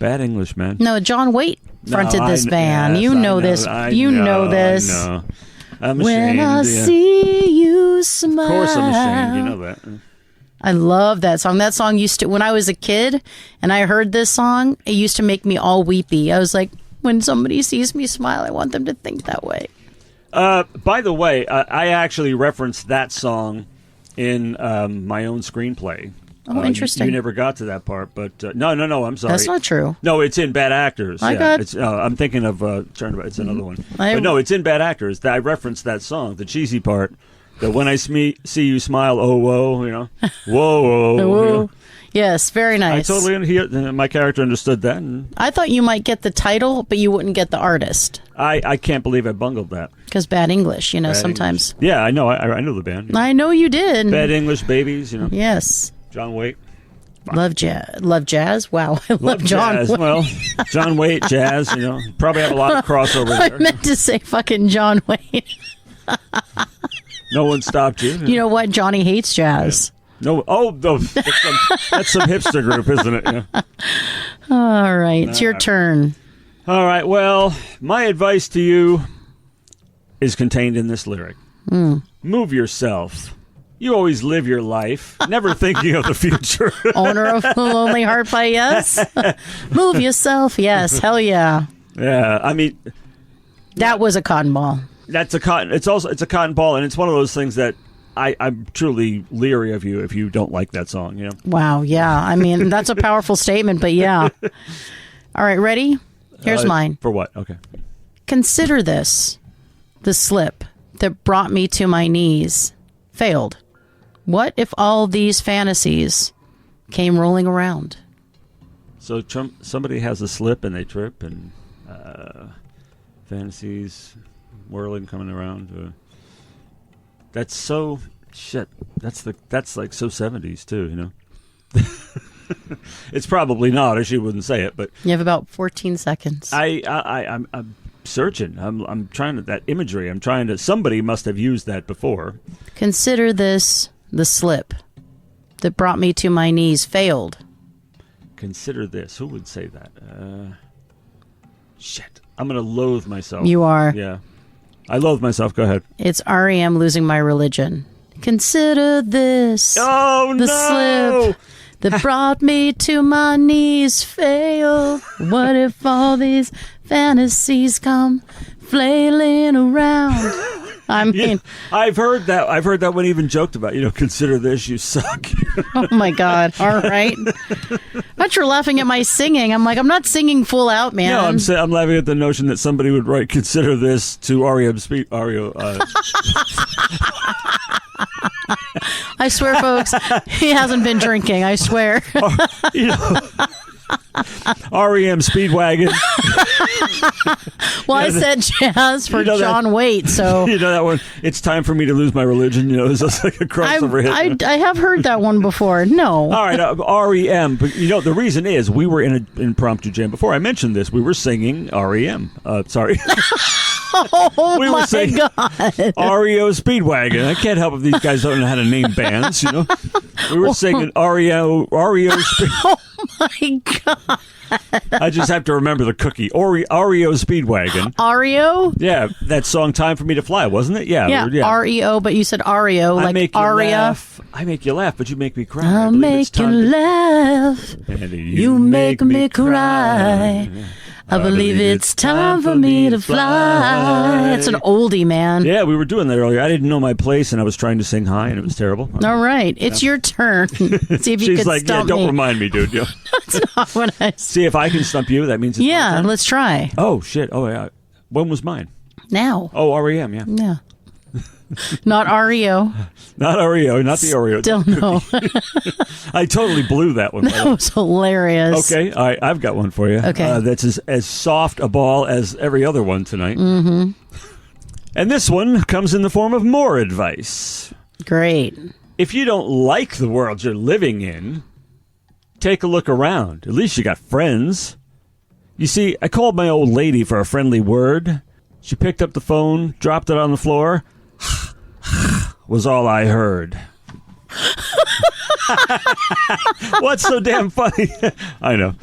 [SPEAKER 1] Bad English, man.
[SPEAKER 2] No, John Waite fronted this band.
[SPEAKER 1] Yes,
[SPEAKER 2] you know this. You know this.
[SPEAKER 1] I know. I'm ashamed.
[SPEAKER 2] When I see you smile.
[SPEAKER 1] Of course I'm ashamed. You know that.
[SPEAKER 2] I love that song. That song used to, when I was a kid and I heard this song, it used to make me all weepy. I was like, when somebody sees me smile, I want them to think that way.
[SPEAKER 1] By the way, I actually referenced that song in my own screenplay.
[SPEAKER 2] Oh, interesting.
[SPEAKER 1] You never got to that part, but no, I'm sorry.
[SPEAKER 2] That's not true.
[SPEAKER 1] No, it's in Bad Actors.
[SPEAKER 2] It's
[SPEAKER 1] I'm thinking of it's another one. But no, it's in Bad Actors. I referenced that song, the cheesy part. That when I see you smile, oh whoa, you know, whoa,
[SPEAKER 2] whoa.
[SPEAKER 1] You know?
[SPEAKER 2] Yes, very nice.
[SPEAKER 1] I totally my character understood that. And
[SPEAKER 2] I thought you might get the title, but you wouldn't get the artist.
[SPEAKER 1] I can't believe I bungled that.
[SPEAKER 2] Because Bad English, you know,
[SPEAKER 1] Bad
[SPEAKER 2] sometimes.
[SPEAKER 1] English. Yeah, I know. I know the band.
[SPEAKER 2] I know you did.
[SPEAKER 1] Bad English Babies, you know.
[SPEAKER 2] Yes.
[SPEAKER 1] John Waite.
[SPEAKER 2] Love jazz. Wow, I love John
[SPEAKER 1] jazz.
[SPEAKER 2] Waite.
[SPEAKER 1] Well, John Waite, jazz. You know, probably have a lot of crossover there.
[SPEAKER 2] I meant to say fucking John Waite.
[SPEAKER 1] No one stopped you.
[SPEAKER 2] You know what? Johnny hates jazz.
[SPEAKER 1] Yeah. No. That's some hipster group, isn't it? Yeah.
[SPEAKER 2] All right, it's your turn.
[SPEAKER 1] All right. Well, my advice to you is contained in this lyric. Move yourself. You always live your life, never thinking of the future. Owner
[SPEAKER 2] of the Lonely Heart by Yes. Move yourself. Yes. Hell yeah.
[SPEAKER 1] Yeah. I mean,
[SPEAKER 2] that was a cotton ball.
[SPEAKER 1] It's a cotton ball, and it's one of those things that I'm truly leery of you if you don't like that song. You know?
[SPEAKER 2] Wow. Yeah. I mean, that's a powerful statement, but yeah. All right. Ready? Here's mine.
[SPEAKER 1] For what? Okay.
[SPEAKER 2] Consider this: the slip that brought me to my knees failed. What if all these fantasies came rolling around?
[SPEAKER 1] So somebody has a slip and they trip, and fantasies whirling, coming around. That's so shit. That's like so 70s too, you know. It's probably not, or she wouldn't say it, but
[SPEAKER 2] you have about 14 seconds.
[SPEAKER 1] I'm searching. I'm trying to that imagery. I'm trying to. Somebody must have used that before.
[SPEAKER 2] Consider this: the slip that brought me to my knees failed.
[SPEAKER 1] Consider this. Who would say that? Shit. I'm gonna loathe myself.
[SPEAKER 2] You are.
[SPEAKER 1] Yeah. I loathe myself. Go ahead.
[SPEAKER 2] It's REM, Losing My Religion. Consider this.
[SPEAKER 1] Oh,
[SPEAKER 2] the
[SPEAKER 1] no!
[SPEAKER 2] slip that brought me to my knees failed. What if all these fantasies come flailing around? I mean,
[SPEAKER 1] yeah, I've heard that. I've heard that one even joked about. You know, consider this, you suck.
[SPEAKER 2] Oh my God! All right. But you're laughing at my singing. I'm like, I'm not singing full out, man.
[SPEAKER 1] No, I'm laughing at the notion that somebody would write "consider this" to REM speed.
[SPEAKER 2] I swear, folks, he hasn't been drinking. I swear.
[SPEAKER 1] You know, REM Speedwagon.
[SPEAKER 2] Well, I said jazz for John Waite, so
[SPEAKER 1] you know that one. It's time for me to lose my religion. You know, it's just like a crossover hit.
[SPEAKER 2] I have heard that one before. No.
[SPEAKER 1] All right, REM. But you know, the reason is we were in an impromptu jam before. I mentioned this. We were singing REM. Sorry.
[SPEAKER 2] Oh
[SPEAKER 1] we
[SPEAKER 2] my
[SPEAKER 1] were saying
[SPEAKER 2] God!
[SPEAKER 1] REO Speedwagon. I can't help if these guys don't know how to name bands. You know, we were singing REO Speedwagon.
[SPEAKER 2] Oh my God.
[SPEAKER 1] I just have to remember the cookie. REO Speedwagon.
[SPEAKER 2] Ario?
[SPEAKER 1] Yeah, that song "Time for Me to Fly," wasn't it?
[SPEAKER 2] Yeah, REO, but you said Ario,
[SPEAKER 1] I
[SPEAKER 2] like
[SPEAKER 1] make you
[SPEAKER 2] aria.
[SPEAKER 1] laugh. I make you laugh, but you make me cry.
[SPEAKER 2] I'll make you laugh.
[SPEAKER 1] And
[SPEAKER 2] You make me cry. I believe it's time for me to fly. It's an oldie, man.
[SPEAKER 1] Yeah, we were doing that earlier. I didn't know my place, and I was trying to sing high, and it was terrible.
[SPEAKER 2] All right, it's your turn. See if you
[SPEAKER 1] She's
[SPEAKER 2] can
[SPEAKER 1] like,
[SPEAKER 2] stump
[SPEAKER 1] don't
[SPEAKER 2] me.
[SPEAKER 1] remind me, dude.
[SPEAKER 2] That's not what I said.
[SPEAKER 1] See if I can stump you. That means it's my
[SPEAKER 2] Yeah,
[SPEAKER 1] turn.
[SPEAKER 2] let's try.
[SPEAKER 1] Oh, shit. Oh, yeah. When was mine?
[SPEAKER 2] Now.
[SPEAKER 1] Oh, REM, yeah.
[SPEAKER 2] Yeah. Not REO.
[SPEAKER 1] Not REO, not the Oreo.
[SPEAKER 2] Still no.
[SPEAKER 1] I totally blew that one.
[SPEAKER 2] That was hilarious.
[SPEAKER 1] Okay, all right, I've got one for you.
[SPEAKER 2] Okay.
[SPEAKER 1] That's as soft a ball as every other one tonight. Mm-hmm. And this one comes in the form of more advice.
[SPEAKER 2] Great.
[SPEAKER 1] If you don't like the world you're living in, take a look around. At least you got friends. You see, I called my old lady for a friendly word. She picked up the phone, dropped it on the floor. Was all I heard. What's so damn funny? I know.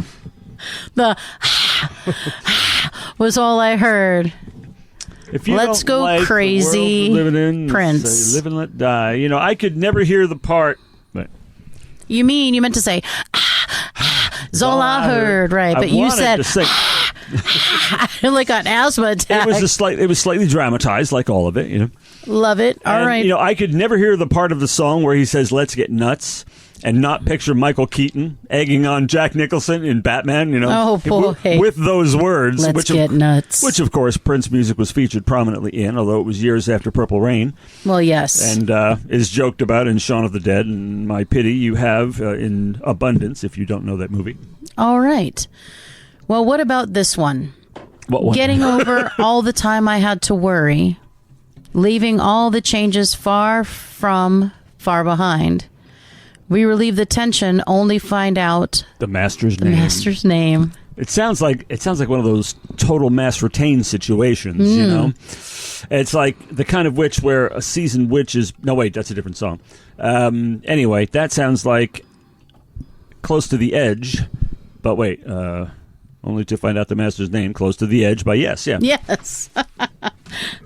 [SPEAKER 2] The was all I heard.
[SPEAKER 1] If you
[SPEAKER 2] Let's
[SPEAKER 1] don't
[SPEAKER 2] go
[SPEAKER 1] like
[SPEAKER 2] crazy,
[SPEAKER 1] the world we're living in,
[SPEAKER 2] Prince.
[SPEAKER 1] say, live and let die. You know, I could never hear the part. But
[SPEAKER 2] You meant to say is all I heard, right? But you
[SPEAKER 1] wanted
[SPEAKER 2] said
[SPEAKER 1] to sing.
[SPEAKER 2] like an asthma attack.
[SPEAKER 1] It was slightly dramatized, like all of it. You know.
[SPEAKER 2] Love it. All
[SPEAKER 1] And,
[SPEAKER 2] right.
[SPEAKER 1] You know, I could never hear the part of the song where he says, "Let's get nuts," and not picture Michael Keaton egging on Jack Nicholson in Batman. You know,
[SPEAKER 2] Oh, boy.
[SPEAKER 1] with those words.
[SPEAKER 2] Let's get nuts.
[SPEAKER 1] Which, of course, Prince music was featured prominently in, although it was years after Purple Rain,
[SPEAKER 2] Well, yes.
[SPEAKER 1] and is joked about in Shaun of the Dead. And my pity, you have in abundance if you don't know that movie.
[SPEAKER 2] All right. Well, what about this one?
[SPEAKER 1] What one?
[SPEAKER 2] Getting over all the time I had to worry, leaving all the changes far behind. We relieve the tension, only find out
[SPEAKER 1] The Master's
[SPEAKER 2] the
[SPEAKER 1] name.
[SPEAKER 2] master's name.
[SPEAKER 1] It sounds like one of those total mass retain situations, you know. It's like the kind of witch where a seasoned witch is. No, wait, that's a different song. Anyway, that sounds like Close to the Edge, but wait, only to find out the master's name. Close to the Edge by Yes, yeah.
[SPEAKER 2] Yes.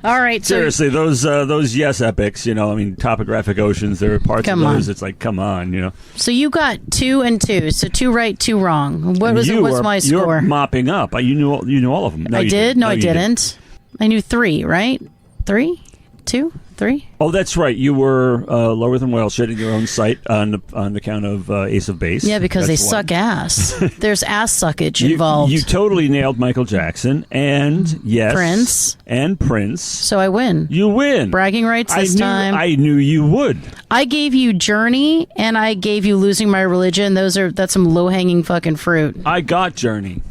[SPEAKER 2] All right. So
[SPEAKER 1] Seriously, those Yes epics, you know. I mean, Topographic Oceans. There are parts
[SPEAKER 2] Come
[SPEAKER 1] of those.
[SPEAKER 2] on.
[SPEAKER 1] It's like, come on, you know.
[SPEAKER 2] So you got 2 and 2. So 2 right, 2 wrong. What's my
[SPEAKER 1] You're
[SPEAKER 2] score?
[SPEAKER 1] mopping up. You knew all of them. No,
[SPEAKER 2] I
[SPEAKER 1] you
[SPEAKER 2] did?
[SPEAKER 1] didn't.
[SPEAKER 2] No, I
[SPEAKER 1] you didn't.
[SPEAKER 2] didn't. I knew 3, right? 3? 2? 3?
[SPEAKER 1] Oh, that's right. You were lower than well shitting your own sight on account of Ace of Base.
[SPEAKER 2] Yeah, because
[SPEAKER 1] That's
[SPEAKER 2] they
[SPEAKER 1] one.
[SPEAKER 2] suck ass. There's ass suckage involved.
[SPEAKER 1] You totally nailed Michael Jackson and yes,
[SPEAKER 2] Prince.
[SPEAKER 1] and Prince.
[SPEAKER 2] So I win.
[SPEAKER 1] You win.
[SPEAKER 2] Bragging rights this time.
[SPEAKER 1] I knew you would.
[SPEAKER 2] I gave you Journey and I gave you Losing My Religion. That's some low hanging fucking fruit.
[SPEAKER 1] I got Journey.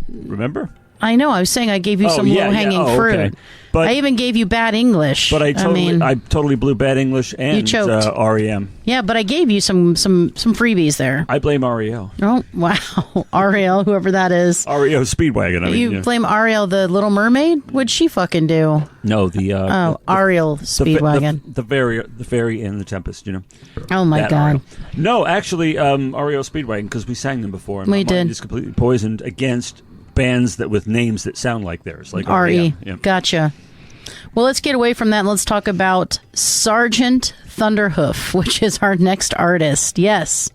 [SPEAKER 1] Remember?
[SPEAKER 2] I know. I was saying I gave you some low hanging fruit.
[SPEAKER 1] Okay. But
[SPEAKER 2] I even gave you Bad English.
[SPEAKER 1] I totally blew Bad English and
[SPEAKER 2] You choked.
[SPEAKER 1] REM.
[SPEAKER 2] Yeah, but I gave you some freebies there.
[SPEAKER 1] I blame REO.
[SPEAKER 2] Oh wow, Ariel, whoever that is.
[SPEAKER 1] REO Speedwagon. I mean,
[SPEAKER 2] You
[SPEAKER 1] yeah.
[SPEAKER 2] blame Ariel, the Little Mermaid? What'd she fucking do?
[SPEAKER 1] No, the
[SPEAKER 2] Ariel Speedwagon.
[SPEAKER 1] the fairy and the Tempest. You know.
[SPEAKER 2] Oh my
[SPEAKER 1] That
[SPEAKER 2] god.
[SPEAKER 1] Ariel. No, actually, REO Speedwagon, because we sang them before. And
[SPEAKER 2] We
[SPEAKER 1] my
[SPEAKER 2] did.
[SPEAKER 1] mind is completely poisoned against bands with names that sound like theirs, like
[SPEAKER 2] RE.
[SPEAKER 1] Yeah.
[SPEAKER 2] Gotcha. Well, let's get away from that and let's talk about Sergeant Thunderhoof, which is our next artist. Yes.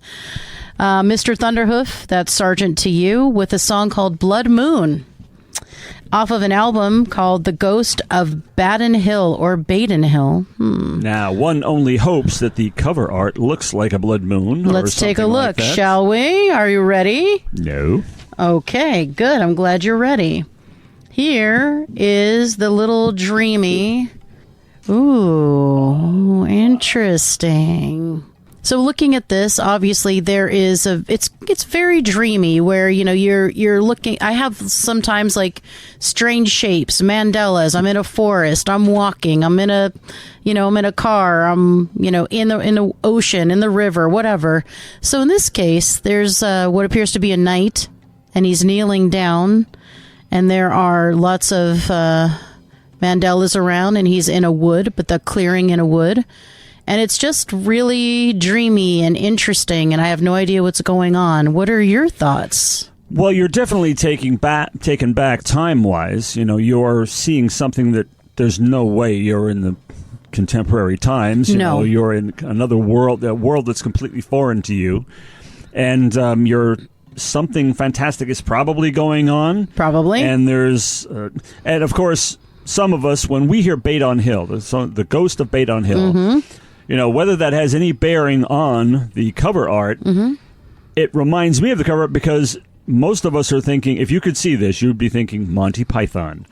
[SPEAKER 2] Mr. Thunderhoof, that's Sergeant to you, with a song called Blood Moon, off of an album called The Ghost of Baden Hill or Baden Hill.
[SPEAKER 1] Now, one only hopes that the cover art looks like a blood moon.
[SPEAKER 2] Let's take a
[SPEAKER 1] something
[SPEAKER 2] look,
[SPEAKER 1] like that.
[SPEAKER 2] shall we? Are you ready?
[SPEAKER 1] No.
[SPEAKER 2] Okay, good. I'm glad you're ready. Here is the little dreamy. Ooh, interesting. So looking at this, obviously there is it's very dreamy where, you know, you're looking. I have sometimes like strange shapes, mandalas. I'm in a forest, I'm walking, I'm in a car, I'm, in the ocean, in the river, whatever. So in this case, there's what appears to be a knight, and he's kneeling down, and there are lots of mandalas around, and he's in a wood, but the clearing in a wood. And it's just really dreamy and interesting, and I have no idea what's going on. What are your thoughts?
[SPEAKER 1] Well, you're definitely taken back time-wise. You know, you're seeing something that there's no way you're in the contemporary times. You know, you're in another world, a world that's completely foreign to you. And something fantastic is probably going on.
[SPEAKER 2] Probably.
[SPEAKER 1] And there's, and of course, some of us, when we hear Bait on Hill, the ghost of Bait on Hill, you know, whether that has any bearing on the cover art, it reminds me of the cover art because most of us are thinking, if you could see this, you'd be thinking Monty Python.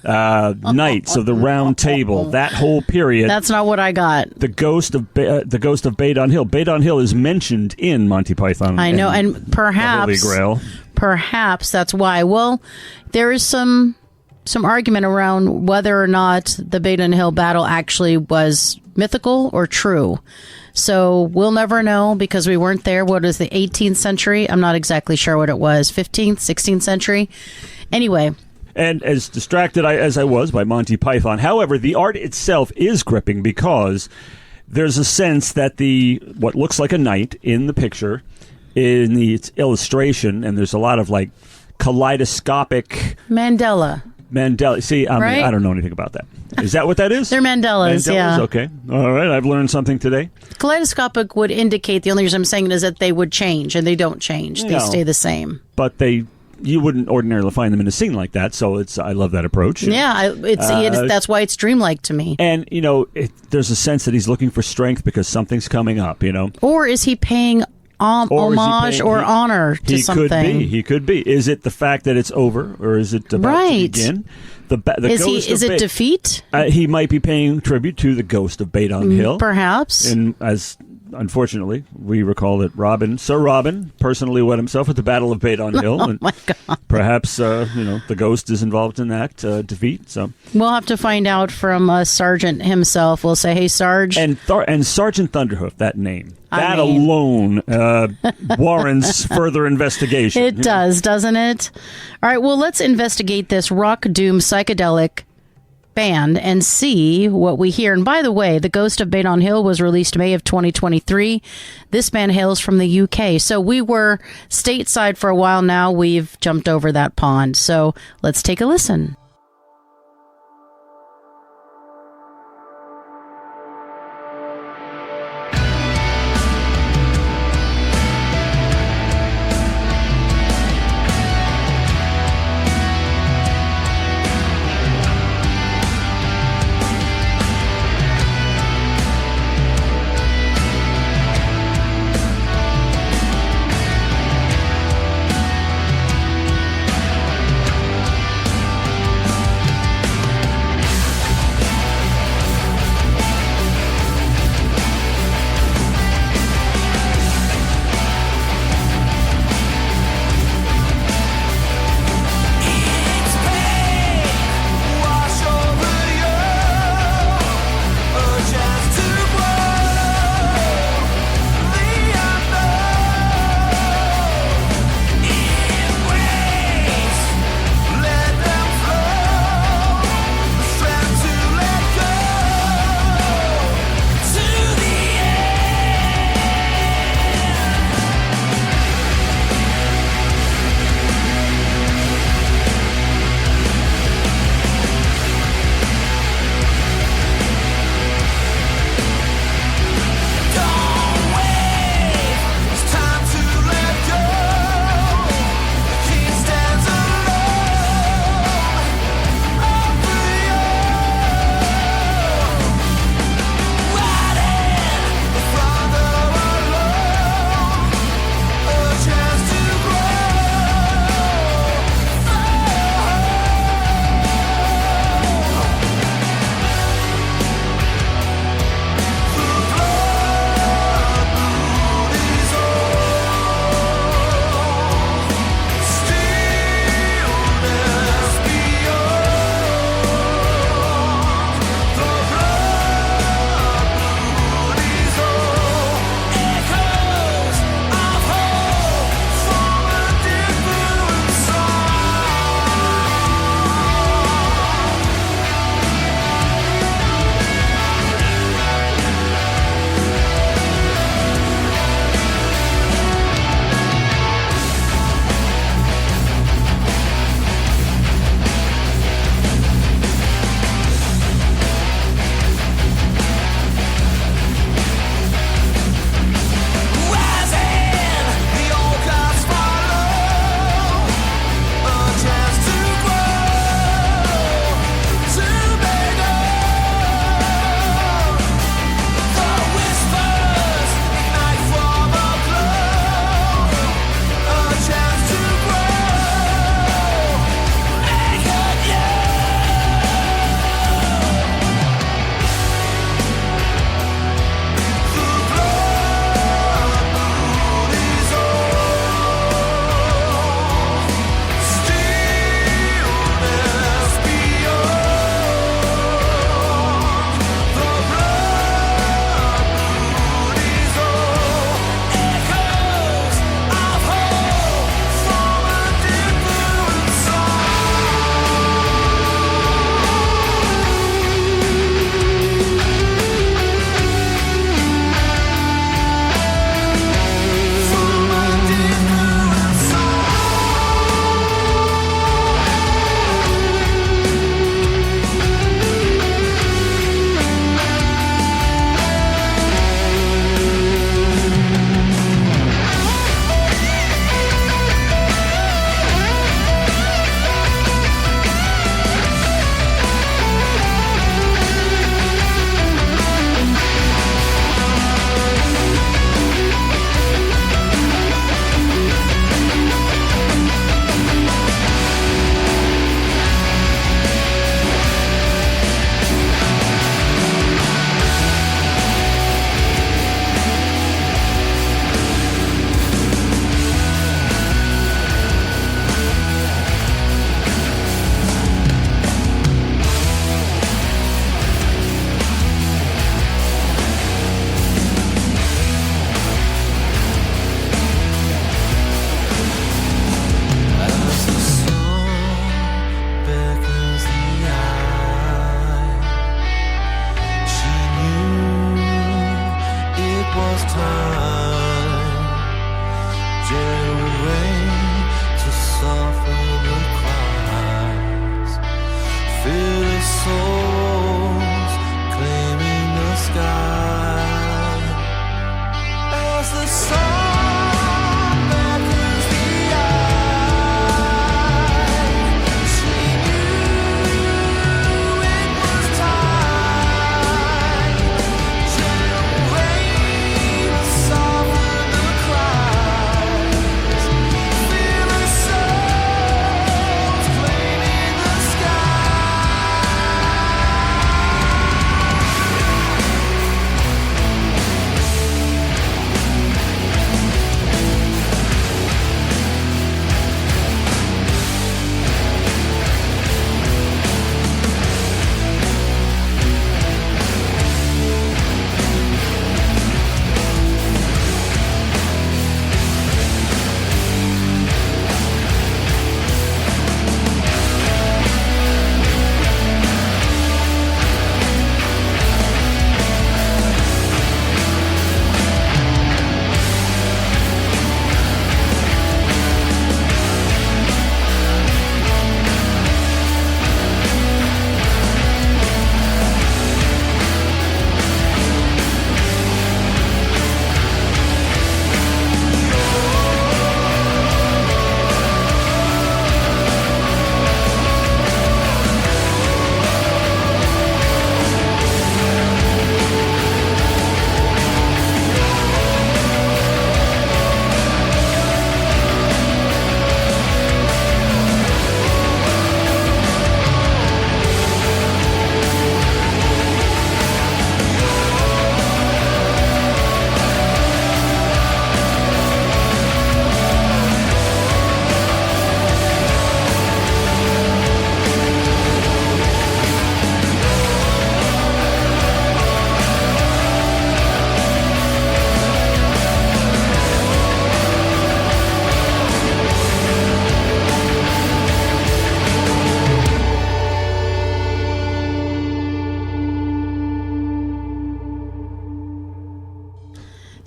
[SPEAKER 1] Knights of the Round Table, that whole period.
[SPEAKER 2] That's not what I got.
[SPEAKER 1] The ghost of Bait on Hill. Bait on Hill is mentioned in Monty Python.
[SPEAKER 2] I know, and perhaps
[SPEAKER 1] the Holy Grail.
[SPEAKER 2] Perhaps that's why. Well, there is some argument around whether or not the Bait on Hill battle actually was mythical or true. So we'll never know because we weren't there. What is the 18th century? I'm not exactly sure what it was. 15th, 16th century. Anyway.
[SPEAKER 1] And as distracted as I was by Monty Python, however, the art itself is gripping because there's a sense that what looks like a knight in the picture, in the illustration, and there's a lot of like kaleidoscopic
[SPEAKER 2] Mandela.
[SPEAKER 1] See,
[SPEAKER 2] right?
[SPEAKER 1] I don't know anything about that. Is that what that is?
[SPEAKER 2] They're Mandelas, yeah.
[SPEAKER 1] Okay. All right. I've learned something today.
[SPEAKER 2] Kaleidoscopic would indicate, the only reason I'm saying it is that they would change, and they don't change. They stay the same.
[SPEAKER 1] But you wouldn't ordinarily find them in a scene like that, so I love that approach.
[SPEAKER 2] Yeah, that's why it's dreamlike to me.
[SPEAKER 1] And, you know, there's a sense that he's looking for strength because something's coming up, you know.
[SPEAKER 2] Or is he paying homage or honor to something?
[SPEAKER 1] He could be. Is it the fact that it's over, or is it about to begin?
[SPEAKER 2] Is it defeat?
[SPEAKER 1] He might be paying tribute to the ghost of Bait on Hill.
[SPEAKER 2] Perhaps.
[SPEAKER 1] And as unfortunately, we recall that Sir Robin, personally wed himself at the Battle of Bait on Hill.
[SPEAKER 2] Oh, my God.
[SPEAKER 1] Perhaps, the ghost is involved in that defeat. So
[SPEAKER 2] we'll have to find out from Sergeant himself. We'll say, hey, Sarge.
[SPEAKER 1] And Sergeant Thunderhoof, that name. Alone warrants further investigation.
[SPEAKER 2] It does, doesn't it? All right, well, let's investigate this rock doom psychedelic band and see what we hear. And by the way, The Ghost of Bait on Hill was released May of 2023. This band hails from the UK. So we were stateside for a while now. We've jumped over that pond. So let's take a listen.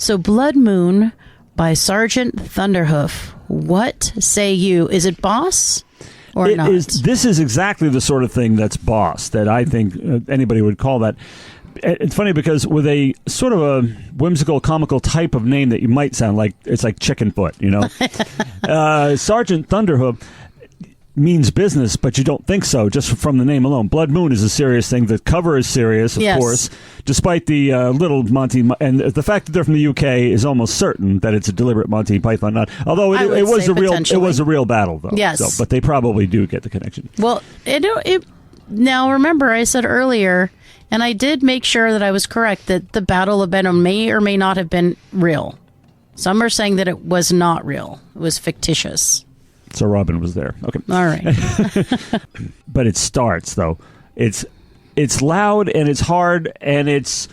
[SPEAKER 2] So Blood Moon by Sergeant Thunderhoof. What say you? Is it boss or not?
[SPEAKER 1] This is exactly the sort of thing that's boss, that I think anybody would call that. It's funny because with a sort of a whimsical, comical type of name that you might sound like, it's like Chickenfoot, you know? Sergeant Thunderhoof means business, but you don't think so just from the name alone. Blood Moon is a serious thing. The cover is serious, of course, despite the little Monty, and the fact that they're from the UK is almost certain that it's a deliberate Monty Python nut. Although it was a real battle, though.
[SPEAKER 2] Yes,
[SPEAKER 1] so, but they probably do get the connection.
[SPEAKER 2] Well, now remember, I said earlier, and I did make sure that I was correct, that the Battle of Benham may or may not have been real. Some are saying that it was not real; it was fictitious.
[SPEAKER 1] So Robin was there. Okay.
[SPEAKER 2] All right.
[SPEAKER 1] But it starts, though. It's loud and it's hard and it's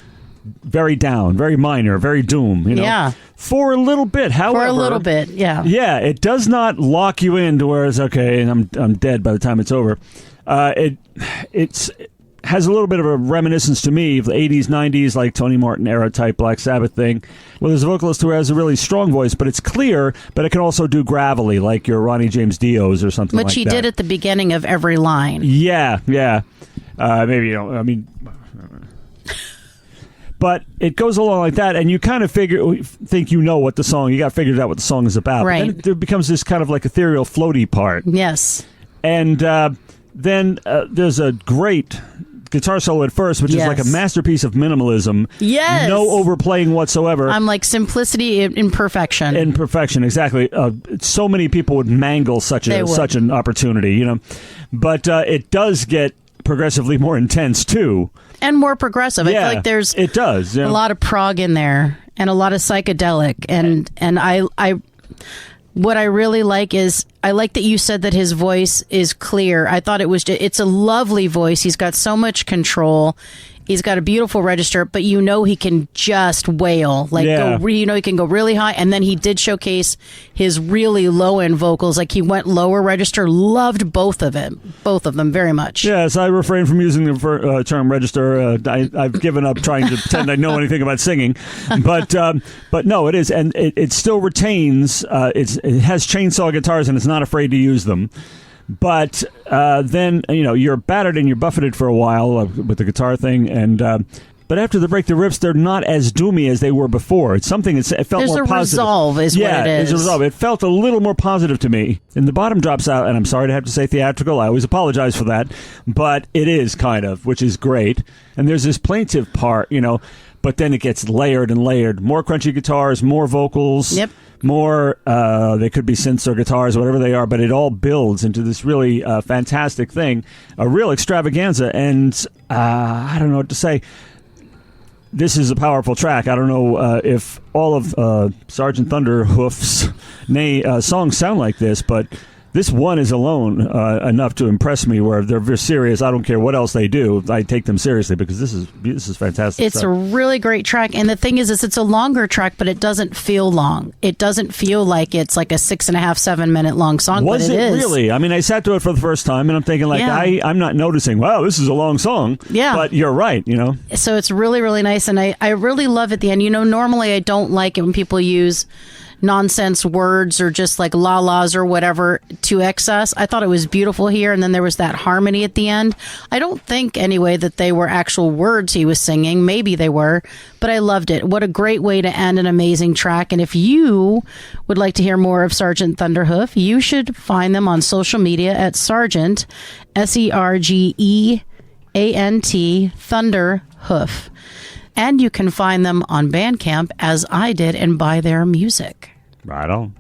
[SPEAKER 1] very down, very minor, very doom, you know.
[SPEAKER 2] Yeah.
[SPEAKER 1] For a little bit, however.
[SPEAKER 2] For a little bit, yeah.
[SPEAKER 1] Yeah, it does not lock you in to where it's okay and I'm dead by the time it's over. It's has a little bit of a reminiscence to me of the 80s, 90s, like Tony Martin era type Black Sabbath thing. Well, there's a vocalist who has a really strong voice, but it's clear, but it can also do gravelly, like your Ronnie James Dio's or something like that.
[SPEAKER 2] Which he did at the beginning of every line.
[SPEAKER 1] Yeah. Maybe, you know, I mean... But it goes along like that, and you kind of think you know what the song... You got figured out what the song is about.
[SPEAKER 2] Right.
[SPEAKER 1] But then it becomes this kind of like ethereal, floaty part.
[SPEAKER 2] Yes.
[SPEAKER 1] And then there's a great... guitar solo at first, which is like a masterpiece of minimalism.
[SPEAKER 2] Yes.
[SPEAKER 1] No overplaying whatsoever.
[SPEAKER 2] I'm like simplicity in perfection.
[SPEAKER 1] In perfection, exactly. So many people would mangle such an opportunity, you know. But it does get progressively more intense, too.
[SPEAKER 2] And more progressive.
[SPEAKER 1] Yeah,
[SPEAKER 2] I feel like
[SPEAKER 1] it does,
[SPEAKER 2] a lot of prog in there and a lot of psychedelic. And I what I really like is, I like that you said that his voice is clear. I thought it's a lovely voice. He's got so much control. He's got a beautiful register, but you know he can just wail. He can go really high. And then he did showcase his really low-end vocals. Like he went lower register. Loved both of them very much.
[SPEAKER 1] Yes, I refrain from using the term register. I've given up trying to pretend I know anything about singing. But no, it is. And it still retains, it has chainsaw guitars and it's not afraid to use them. But then, you know, you're battered and you're buffeted for a while with the guitar thing. And but after the break, the riffs, they're not as doomy as they were before. It's something, it felt
[SPEAKER 2] there's
[SPEAKER 1] more positive.
[SPEAKER 2] There's a resolve is what it is.
[SPEAKER 1] Yeah, there's a resolve. It felt a little more positive to me. And the bottom drops out, and I'm sorry to have to say theatrical. I always apologize for that. But it is kind of, which is great. And there's this plaintive part, you know, but then it gets layered and layered. More crunchy guitars, more vocals.
[SPEAKER 2] Yep.
[SPEAKER 1] More, they could be synths or guitars, whatever they are, but it all builds into this really fantastic thing, a real extravaganza, and I don't know what to say. This is a powerful track. I don't know if all of Sergeant Thunderhoof's songs sound like this, but this one is alone enough to impress me, where they're very serious. I don't care what else they do. I take them seriously because this is fantastic.
[SPEAKER 2] It's a really great track. And the thing is it's a longer track, but it doesn't feel long. It doesn't feel like it's like a 6.5, 7 minute long song.
[SPEAKER 1] Was
[SPEAKER 2] but
[SPEAKER 1] it
[SPEAKER 2] is.
[SPEAKER 1] Really? I mean, I sat to it for the first time and I'm thinking I'm not noticing, wow, this is a long song.
[SPEAKER 2] Yeah.
[SPEAKER 1] But you're right, you know.
[SPEAKER 2] So it's really, really nice. And I really love at the end, you know, normally I don't like it when people use nonsense words or just like la-las or whatever to excess. I thought it was beautiful here, and then there was that harmony at the end. I don't think, anyway, that they were actual words he was singing. Maybe they were, but I loved it. What a great way to end an amazing track. And if you would like to hear more of Sergeant Thunderhoof, you should find them on social media at Sergeant, Sergeant, Thunderhoof. And you can find them on Bandcamp, as I did, and buy their music.
[SPEAKER 1] Right on.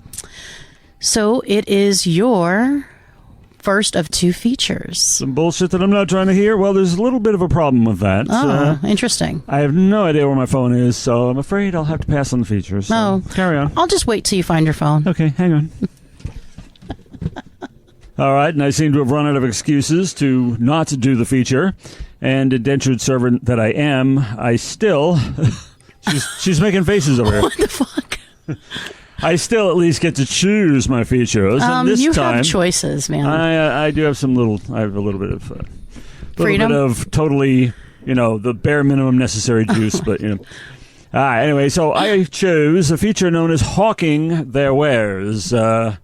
[SPEAKER 2] So it is your first of two features.
[SPEAKER 1] Some bullshit that I'm not trying to hear? Well, there's a little bit of a problem with that.
[SPEAKER 2] Oh, interesting.
[SPEAKER 1] I have no idea where my phone is, so I'm afraid I'll have to pass on the features. So carry on.
[SPEAKER 2] I'll just wait till you find your phone.
[SPEAKER 1] Okay, hang on. All right, and I seem to have run out of excuses to not do the feature. And indentured servant that I am, I still... she's making faces over here.
[SPEAKER 2] What the fuck?
[SPEAKER 1] I still at least get to choose my features. And this
[SPEAKER 2] you
[SPEAKER 1] time,
[SPEAKER 2] have choices, man.
[SPEAKER 1] I do have some little... I have a little bit of...
[SPEAKER 2] Freedom?
[SPEAKER 1] Bit of totally, you know, the bare minimum necessary juice, but, you know... Anyway, so I chose a feature known as Hawking Their Wares. Yes.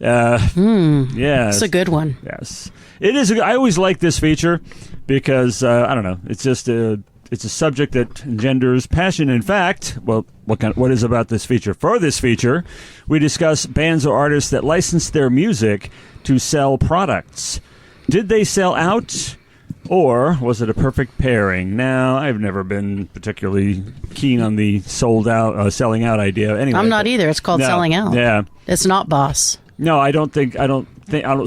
[SPEAKER 2] It's a good one.
[SPEAKER 1] Yes. It is. I always like this feature because, I don't know, it's just it's a subject that engenders passion. In fact, well, what is about this feature? For this feature, we discuss bands or artists that license their music to sell products. Did they sell out, or was it a perfect pairing? Now, I've never been particularly keen on the selling out idea. Anyway,
[SPEAKER 2] I'm not either. It's called selling out.
[SPEAKER 1] Yeah,
[SPEAKER 2] it's not boss.
[SPEAKER 1] No, I don't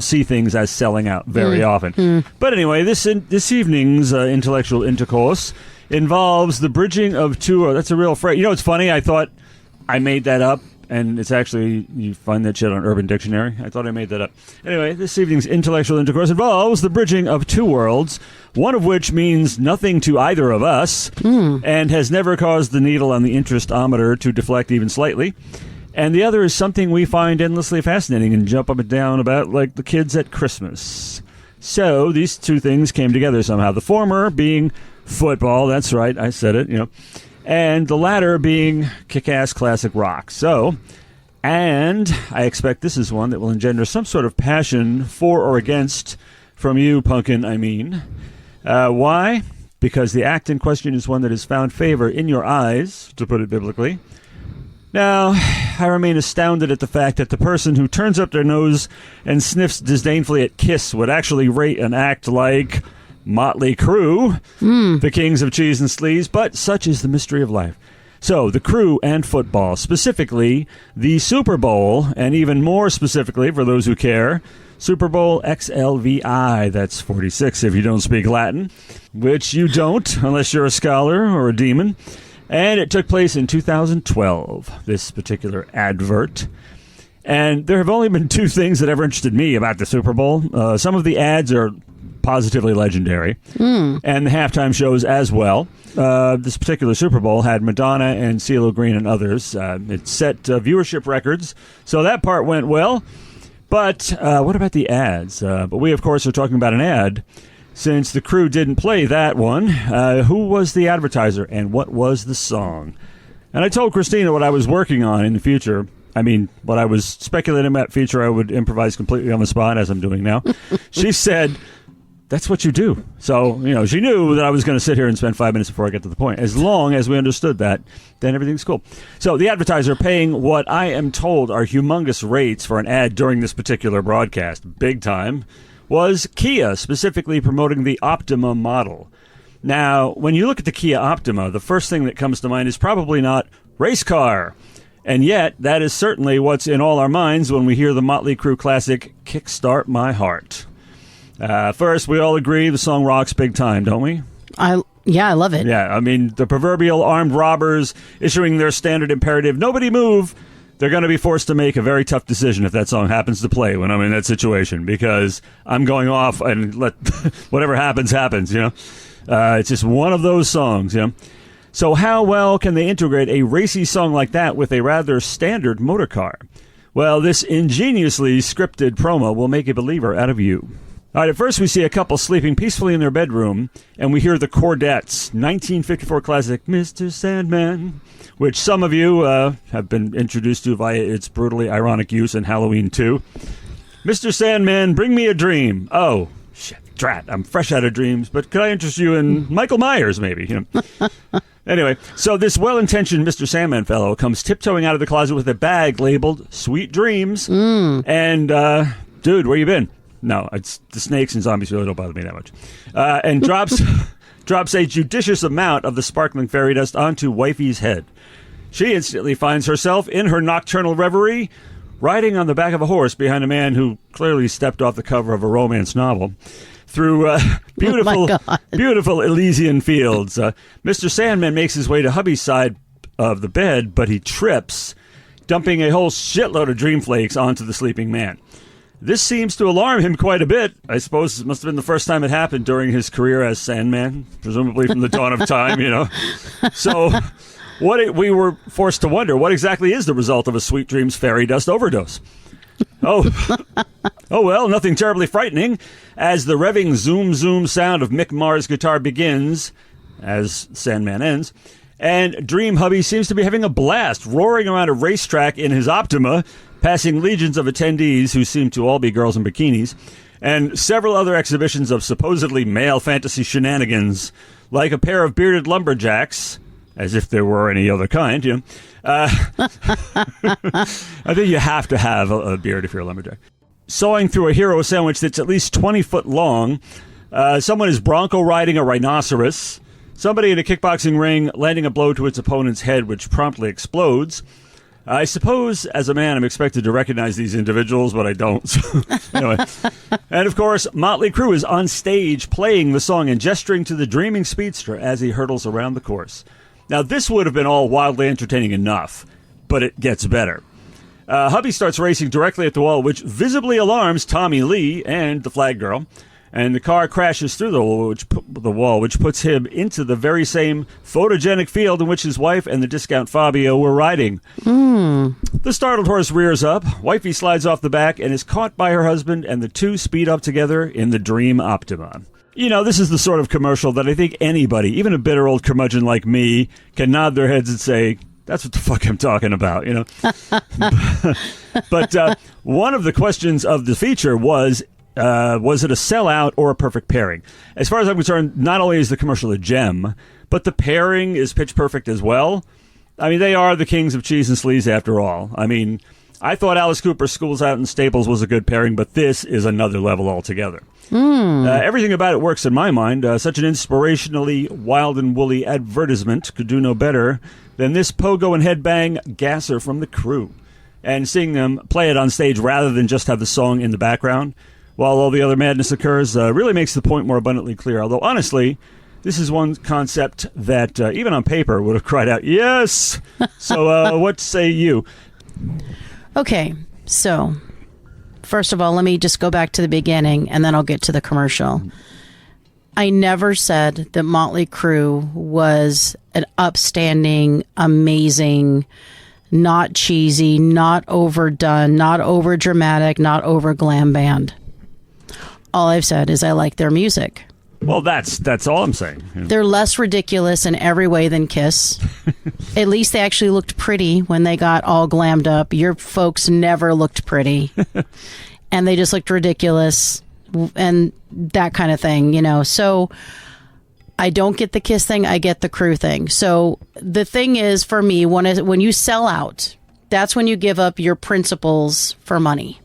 [SPEAKER 1] see things as selling out very often. But anyway, this evening's intellectual intercourse involves the bridging of two. That's a real phrase. You know, it's funny. I thought I made that up, and it's actually, you find that shit on Urban Dictionary. I thought I made that up. Anyway, this evening's intellectual intercourse involves the bridging of two worlds, one of which means nothing to either of us, and has never caused the needle on the interestometer to deflect even slightly. And the other is something we find endlessly fascinating and jump up and down about like the kids at Christmas. So these two things came together somehow. The former being football, that's right, I said it, and the latter being kick-ass classic rock. And I expect this is one that will engender some sort of passion for or against from you, Punkin, I mean. Why? Because the act in question is one that has found favor in your eyes, to put it biblically. Now, I remain astounded at the fact that the person who turns up their nose and sniffs disdainfully at Kiss would actually rate an act like Motley Crue, the kings of cheese and sleaze, but such is the mystery of life. So, the Crew and football, specifically the Super Bowl, and even more specifically, for those who care, Super Bowl XLVI, that's 46 if you don't speak Latin, which you don't unless you're a scholar or a demon. And it took place in 2012, this particular advert. And there have only been two things that ever interested me about the Super Bowl. Some of the ads are positively legendary, and the halftime shows as well. This particular Super Bowl had Madonna and CeeLo Green and others. It set viewership records, so that part went well. But what about the ads? But we, of course, are talking about an ad. Since the Crew didn't play that one, who was the advertiser and what was the song? And I told Christina what I was working on in the future. I mean, what I was speculating about future, I would improvise completely on the spot, as I'm doing now. She said, that's what you do. So, she knew that I was going to sit here and spend 5 minutes before I get to the point. As long as we understood that, then everything's cool. So the advertiser paying what I am told are humongous rates for an ad during this particular broadcast, big time, was Kia, specifically promoting the Optima model. Now, when you look at the Kia Optima, the first thing that comes to mind is probably not race car. And yet, that is certainly what's in all our minds when we hear the Motley Crue classic, Kickstart My Heart. First, we all agree the song rocks big time, don't we?
[SPEAKER 2] I love it.
[SPEAKER 1] Yeah, I mean, the proverbial armed robbers issuing their standard imperative, nobody move. They're going to be forced to make a very tough decision if that song happens to play when I'm in that situation, because I'm going off and let whatever happens, it's just one of those songs, So how well can they integrate a racy song like that with a rather standard motor car? Well, this ingeniously scripted promo will make a believer out of you. All right, at first we see a couple sleeping peacefully in their bedroom, and we hear the Chordettes' 1954 classic, Mr. Sandman, which some of you have been introduced to via its brutally ironic use in Halloween 2. Mr. Sandman, bring me a dream. Oh, shit, drat, I'm fresh out of dreams, but could I interest you in Michael Myers, maybe? Anyway, so this well-intentioned Mr. Sandman fellow comes tiptoeing out of the closet with a bag labeled Sweet Dreams. And, dude, where you been? No, it's the snakes and zombies really don't bother me that much. And drops a judicious amount of the sparkling fairy dust onto Wifey's head. She instantly finds herself in her nocturnal reverie, riding on the back of a horse behind a man who clearly stepped off the cover of a romance novel, through beautiful Elysian fields. Mr. Sandman makes his way to hubby's side of the bed, but he trips, dumping a whole shitload of dream flakes onto the sleeping man. This seems to alarm him quite a bit. I suppose it must have been the first time it happened during his career as Sandman, presumably from the dawn of time, So we were forced to wonder, what exactly is the result of a Sweet Dreams fairy dust overdose? Oh, well, nothing terribly frightening. As the revving zoom-zoom sound of Mick Mars' guitar begins, as Sandman ends, And Dream Hubby seems to be having a blast, roaring around a racetrack in his Optima, passing legions of attendees who seem to all be girls in bikinis, and several other exhibitions of supposedly male fantasy shenanigans, like a pair of bearded lumberjacks, as if there were any other kind, you know. I think you have to have a beard if you're a lumberjack. Sawing through a hero sandwich that's at least 20 foot long. Someone is bronco riding a rhinoceros. Somebody in a kickboxing ring landing a blow to its opponent's head, which promptly explodes. I suppose, as a man, I'm expected to recognize these individuals, but I don't. So, anyway. And, of course, Motley Crue is on stage playing the song and gesturing to the dreaming speedster as he hurtles around the course. Now, this would have been all wildly entertaining enough, but it gets better. Hubby starts racing directly at the wall, which visibly alarms Tommy Lee and the flag girl. And the car crashes through the wall, which puts him into the very same photogenic field in which his wife and the discount Fabio were riding. The startled horse rears up, wifey slides off the back, and is caught by her husband, and the two speed up together in the Dream Optima. You know, this is the sort of commercial that I think anybody, even a bitter old curmudgeon like me, can nod their heads and say, that's what the fuck I'm talking about, you know? But one of the questions of the feature was it a sellout or a perfect pairing? As far as I'm concerned, not only is the commercial a gem, but the pairing is pitch perfect as well. I mean, they are the kings of cheese and sleaze after all. I mean, I thought Alice Cooper's Schools Out in Staples was a good pairing, but this is another level altogether. Everything about it works in my mind. Such an inspirationally wild and woolly advertisement could do no better than this pogo and headbang gasser from the Crew. And seeing them play it on stage rather than just have the song in the background while all the other madness occurs really makes the point more abundantly clear. Although, honestly, this is one concept that even on paper would have cried out, yes! So what say you?
[SPEAKER 2] Okay, so first of all, let me just go back to the beginning, and then I'll get to the commercial. I never said that Motley Crue was an upstanding, amazing, not cheesy, not overdone, not over dramatic, not over glam band. All I've said is I like their music.
[SPEAKER 1] Well, that's all I'm saying.
[SPEAKER 2] They're less ridiculous in every way than Kiss. At least they actually looked pretty when they got all glammed up. Your folks never looked pretty. And they just looked ridiculous and that kind of thing, you know. So I don't get the Kiss thing. I get the Crew thing. So the thing is, for me, when you sell out, that's when you give up your principles for money.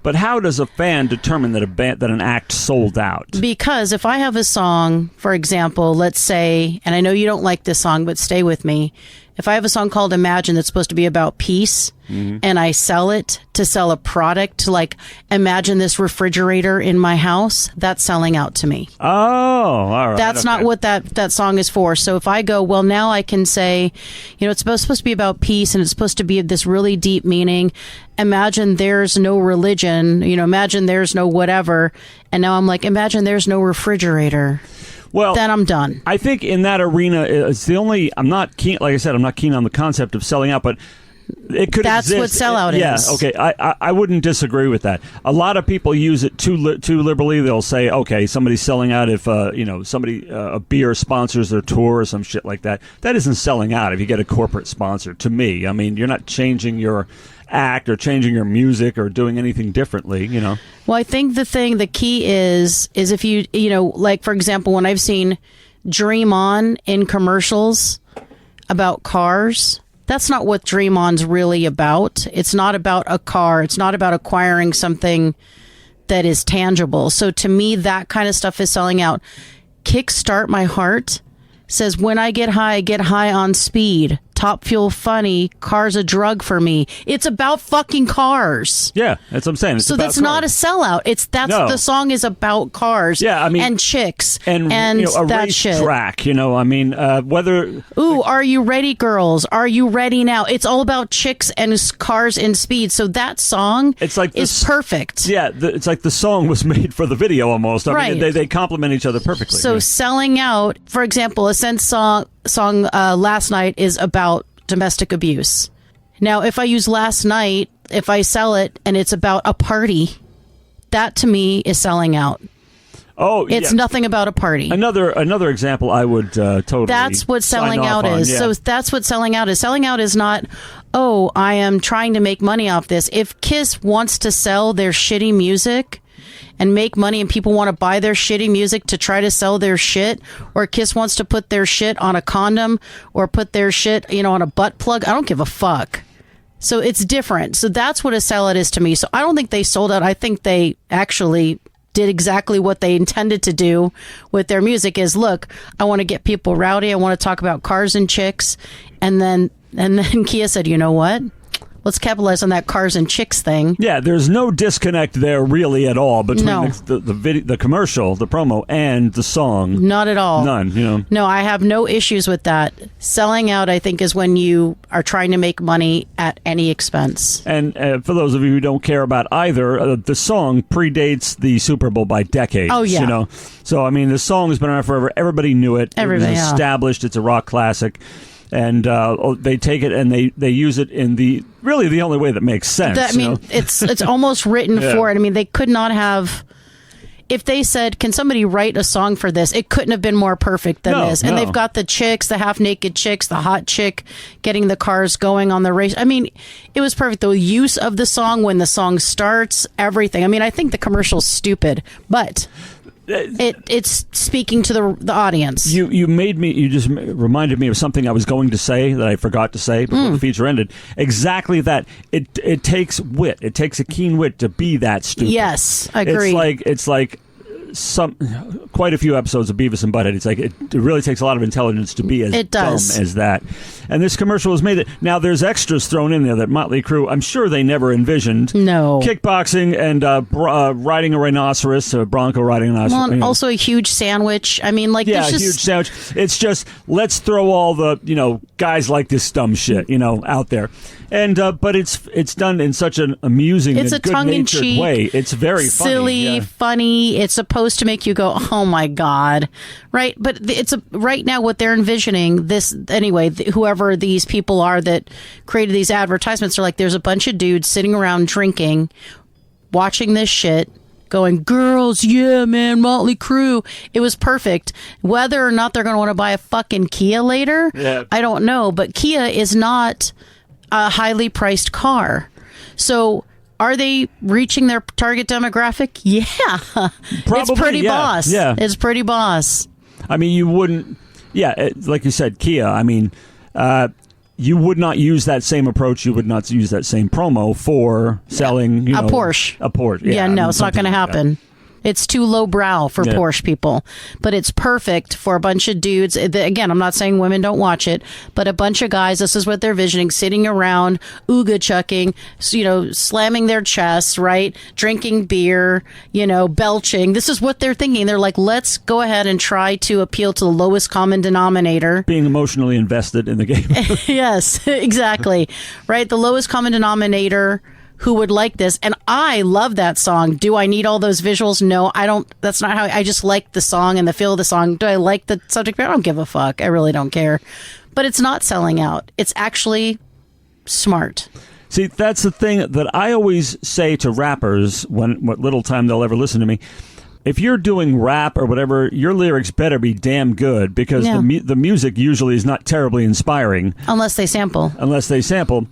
[SPEAKER 1] But how does a fan determine that an act sold out? Because
[SPEAKER 2] if I have a song, for example, let's say, and I know you don't like this song, but stay with me. If I have a song called Imagine that's supposed to be about peace, and I sell it to sell a product, like imagine this refrigerator in my house, that's selling out to me.
[SPEAKER 1] Oh, all right.
[SPEAKER 2] That's not what that song is for. So if I go, well, now I can say, you know, it's supposed to be about peace, and it's supposed to be this really deep meaning. Imagine there's no religion, you know, imagine there's no whatever. And now I'm like, imagine there's no refrigerator. Well, then I'm done.
[SPEAKER 1] I think in that arena, it's the only. I'm not keen. Like I said, I'm not keen on the concept of selling out, but it could.
[SPEAKER 2] That's
[SPEAKER 1] exist.
[SPEAKER 2] what sellout is.
[SPEAKER 1] Yeah. Okay. I wouldn't disagree with that. A lot of people use it too liberally. They'll say, okay, somebody's selling out if somebody a beer sponsors their tour or some shit like that. That isn't selling out if you get a corporate sponsor. To me, I mean, you're not changing your act or changing your music or doing anything differently, you know.
[SPEAKER 2] Well, I think the key is if you know, like, for example, when I've seen Dream On in commercials about cars, that's not what Dream On's really about. It's not about a car. It's not about acquiring something that is tangible. So to me, that kind of stuff is selling out. Kickstart My Heart says, when I get high on speed. Top Fuel funny, car's a drug for me. It's about fucking cars.
[SPEAKER 1] Yeah, that's what I'm saying.
[SPEAKER 2] So that's not a sellout. The song is about cars.
[SPEAKER 1] Yeah, I mean,
[SPEAKER 2] and chicks
[SPEAKER 1] and you know, a
[SPEAKER 2] that
[SPEAKER 1] racetrack.
[SPEAKER 2] shit.
[SPEAKER 1] You know, I mean, whether.
[SPEAKER 2] Ooh, are you ready, girls? Are you ready now? It's all about chicks and cars and speed. So that song is perfect.
[SPEAKER 1] Yeah, it's like the song was made for the video almost. I mean, they complement each other perfectly.
[SPEAKER 2] So selling out, for example, a Sense song Last Night is about domestic abuse. Now, if I use Last Night, if I sell it and it's about a party, that to me is selling out.
[SPEAKER 1] Oh,
[SPEAKER 2] It's nothing about a party.
[SPEAKER 1] Another example I would totally.
[SPEAKER 2] That's what selling
[SPEAKER 1] sign off
[SPEAKER 2] out
[SPEAKER 1] on,
[SPEAKER 2] is.
[SPEAKER 1] yeah.
[SPEAKER 2] So that's what selling out is. Selling out is not, oh, I am trying to make money off this. If Kiss wants to sell their shitty music and make money and people want to buy their shitty music to try to sell their shit, or Kiss wants to put their shit on a condom or put their shit, on a butt plug, I don't give a fuck. So it's different. So that's what a sellout is to me. So I don't think they sold out. I think they actually did exactly what they intended to do with their music is, look, I want to get people rowdy. I want to talk about cars and chicks. And then Kia said, you know what? Let's capitalize on that cars and chicks thing.
[SPEAKER 1] Yeah, there's no disconnect there really at all between the commercial, the promo, and the song.
[SPEAKER 2] Not at all.
[SPEAKER 1] None,
[SPEAKER 2] No, I have no issues with that. Selling out, I think, is when you are trying to make money at any expense.
[SPEAKER 1] And for those of you who don't care about either, the song predates the Super Bowl by decades.
[SPEAKER 2] Oh, yeah.
[SPEAKER 1] So, I mean, the song has been around forever. Everybody knew it.
[SPEAKER 2] Everybody,
[SPEAKER 1] it was established. It's a rock classic. And they take it and they use it in the only way that makes sense.
[SPEAKER 2] It's almost written for it. I mean, they could not have. If they said, "Can somebody write a song for this?" It couldn't have been more perfect than this. And they've got the chicks, the half naked chicks, the hot chick getting the cars going on the race. I mean, it was perfect. The use of the song when the song starts, everything. I mean, I think the commercial's stupid, but. It's speaking to the audience.
[SPEAKER 1] You just reminded me of something I was going to say that I forgot to say before the feature ended. Exactly that. It takes wit. It takes a keen wit to be that stupid.
[SPEAKER 2] Yes, I agree.
[SPEAKER 1] It's like quite a few episodes of Beavis and Butthead. It's like it really takes a lot of intelligence to be as dumb as that. And this commercial has made it. Now there's extras thrown in there that Motley Crue, I'm sure they never envisioned.
[SPEAKER 2] No.
[SPEAKER 1] Kickboxing and riding a rhinoceros, a bronco riding a rhinoceros.
[SPEAKER 2] Well, and also a huge sandwich. I mean, like,
[SPEAKER 1] a huge sandwich. It's just let's throw all the guys like this dumb shit out there. And but it's done in such an amusing and good-natured way. It's very
[SPEAKER 2] silly, funny. It's supposed to make you go, "Oh my god!" Right? But right now what they're envisioning. This anyway. Whoever these people are that created these advertisements are like, there's a bunch of dudes sitting around drinking, watching this shit. Going, girls, yeah, man, Motley Crue. It was perfect. Whether or not they're going to want to buy a fucking Kia later, I don't know. But Kia is not a highly priced car. So are they reaching their target demographic? Yeah.
[SPEAKER 1] Probably,
[SPEAKER 2] it's pretty boss.
[SPEAKER 1] Yeah.
[SPEAKER 2] It's pretty boss.
[SPEAKER 1] I mean, you wouldn't... Yeah, like you said, Kia, I mean... you would not use that same approach. You would not use that same promo for selling
[SPEAKER 2] a Porsche.
[SPEAKER 1] A Porsche.
[SPEAKER 2] Yeah, no, it's not going to happen. It's too lowbrow for Porsche people, but it's perfect for a bunch of dudes. Again, I'm not saying women don't watch it, but a bunch of guys, this is what they're visioning, sitting around, ooga chucking, slamming their chests, right? Drinking beer, belching. This is what they're thinking. They're like, let's go ahead and try to appeal to the lowest common denominator.
[SPEAKER 1] Being emotionally invested in the game.
[SPEAKER 2] Yes, exactly. Right? The lowest common denominator who would like this. And I love that song. Do I need all those visuals? No, I don't. That's not how I just like the song and the feel of the song. Do I like the subject matter? I don't give a fuck. I really don't care. But it's not selling out. It's actually smart.
[SPEAKER 1] See, that's the thing that I always say to rappers what little time they'll ever listen to me. If you're doing rap or whatever, your lyrics better be damn good because the music usually is not terribly inspiring. Unless they sample.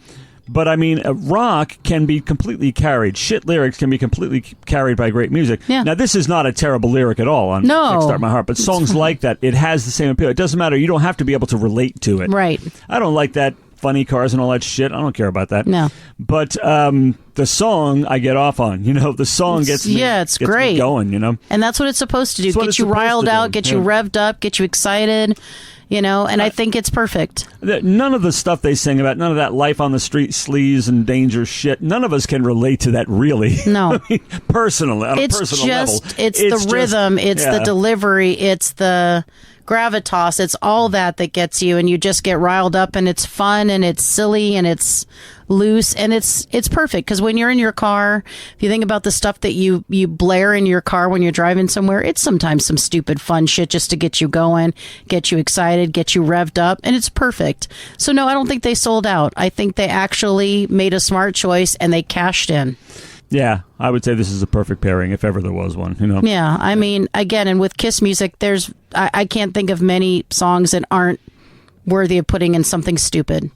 [SPEAKER 1] But, I mean, rock can be completely carried. Shit lyrics can be completely carried by great music.
[SPEAKER 2] Yeah.
[SPEAKER 1] Now, this is not a terrible lyric at all on Kickstart My Heart, but songs like that, it has the same appeal. It doesn't matter. You don't have to be able to relate to it.
[SPEAKER 2] Right.
[SPEAKER 1] I don't like that funny cars and all that shit. I don't care about that.
[SPEAKER 2] No.
[SPEAKER 1] But the song I get off on. The song gets me,
[SPEAKER 2] it's great.
[SPEAKER 1] Me going,
[SPEAKER 2] And that's what it's supposed to do. Get you riled out, get you revved up, get you excited. And I think it's perfect.
[SPEAKER 1] None of the stuff they sing about, none of that life on the street, sleaze and danger shit, none of us can relate to that really.
[SPEAKER 2] No.
[SPEAKER 1] Personally, on a personal level.
[SPEAKER 2] It's the rhythm, it's the delivery, it's the gravitas, it's all that gets you, and you just get riled up, and it's fun, and it's silly, and it's loose, and it's perfect because when you're in your car, if you think about the stuff that you blare in your car when you're driving somewhere, it's sometimes some stupid fun shit just to get you going, get you excited, get you revved up, and it's perfect. So no, I don't think they sold out. I think they actually made a smart choice and they cashed in.
[SPEAKER 1] Yeah, I would say this is a perfect pairing if ever there was one.
[SPEAKER 2] Yeah, I mean, again, and with Kiss music, I can't think of many songs that aren't worthy of putting in something stupid.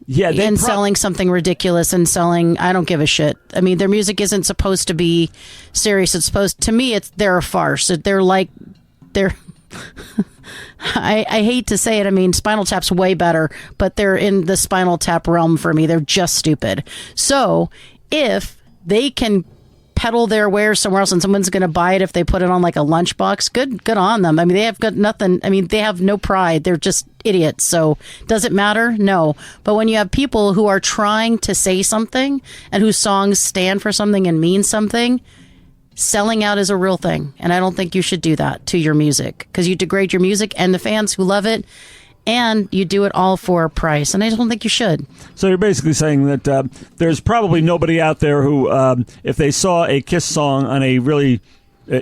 [SPEAKER 1] Yeah,
[SPEAKER 2] and selling something ridiculous and selling, I don't give a shit. I mean, their music isn't supposed to be serious. It's supposed, to me, they're a farce. They're I hate to say it. I mean, Spinal Tap's way better, but they're in the Spinal Tap realm for me. They're just stupid. So if they can peddle their wares somewhere else and someone's going to buy it if they put it on like a lunchbox, good on them. I mean, they have got nothing. I mean, they have no pride. They're just idiots. So does it matter? No. But when you have people who are trying to say something and whose songs stand for something and mean something, selling out is a real thing. And I don't think you should do that to your music, because you degrade your music and the fans who love it. And you do it all for a price. And I don't think you should.
[SPEAKER 1] So you're basically saying that there's probably nobody out there who, if they saw a Kiss song on a really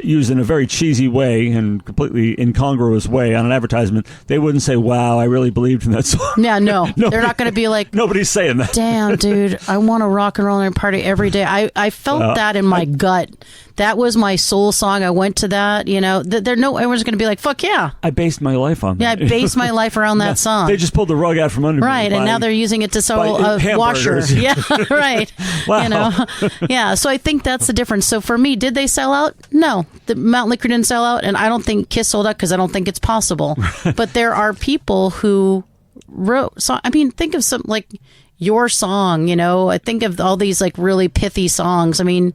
[SPEAKER 1] used in a very cheesy way and completely incongruous way on an advertisement, they wouldn't say, wow, I really believed in that song.
[SPEAKER 2] Yeah, no. They're not going to be like,
[SPEAKER 1] nobody's saying that.
[SPEAKER 2] Damn, dude, I want to rock and roll and party every day. I felt that in my gut. That was my soul song. I went to that, everyone's going to be like, fuck yeah.
[SPEAKER 1] I based my life on that.
[SPEAKER 2] Yeah, I based my life around that song.
[SPEAKER 1] They just pulled the rug out from under me.
[SPEAKER 2] Right, and now they're using it to sell a washer. Yeah, right.
[SPEAKER 1] Wow.
[SPEAKER 2] Yeah, so I think that's the difference. So for me, did they sell out? No. The Mountain Liquor didn't sell out, and I don't think Kiss sold out because I don't think it's possible. But there are people who wrote songs. I mean, think of some, like, your song, I think of all these, like, really pithy songs. I mean,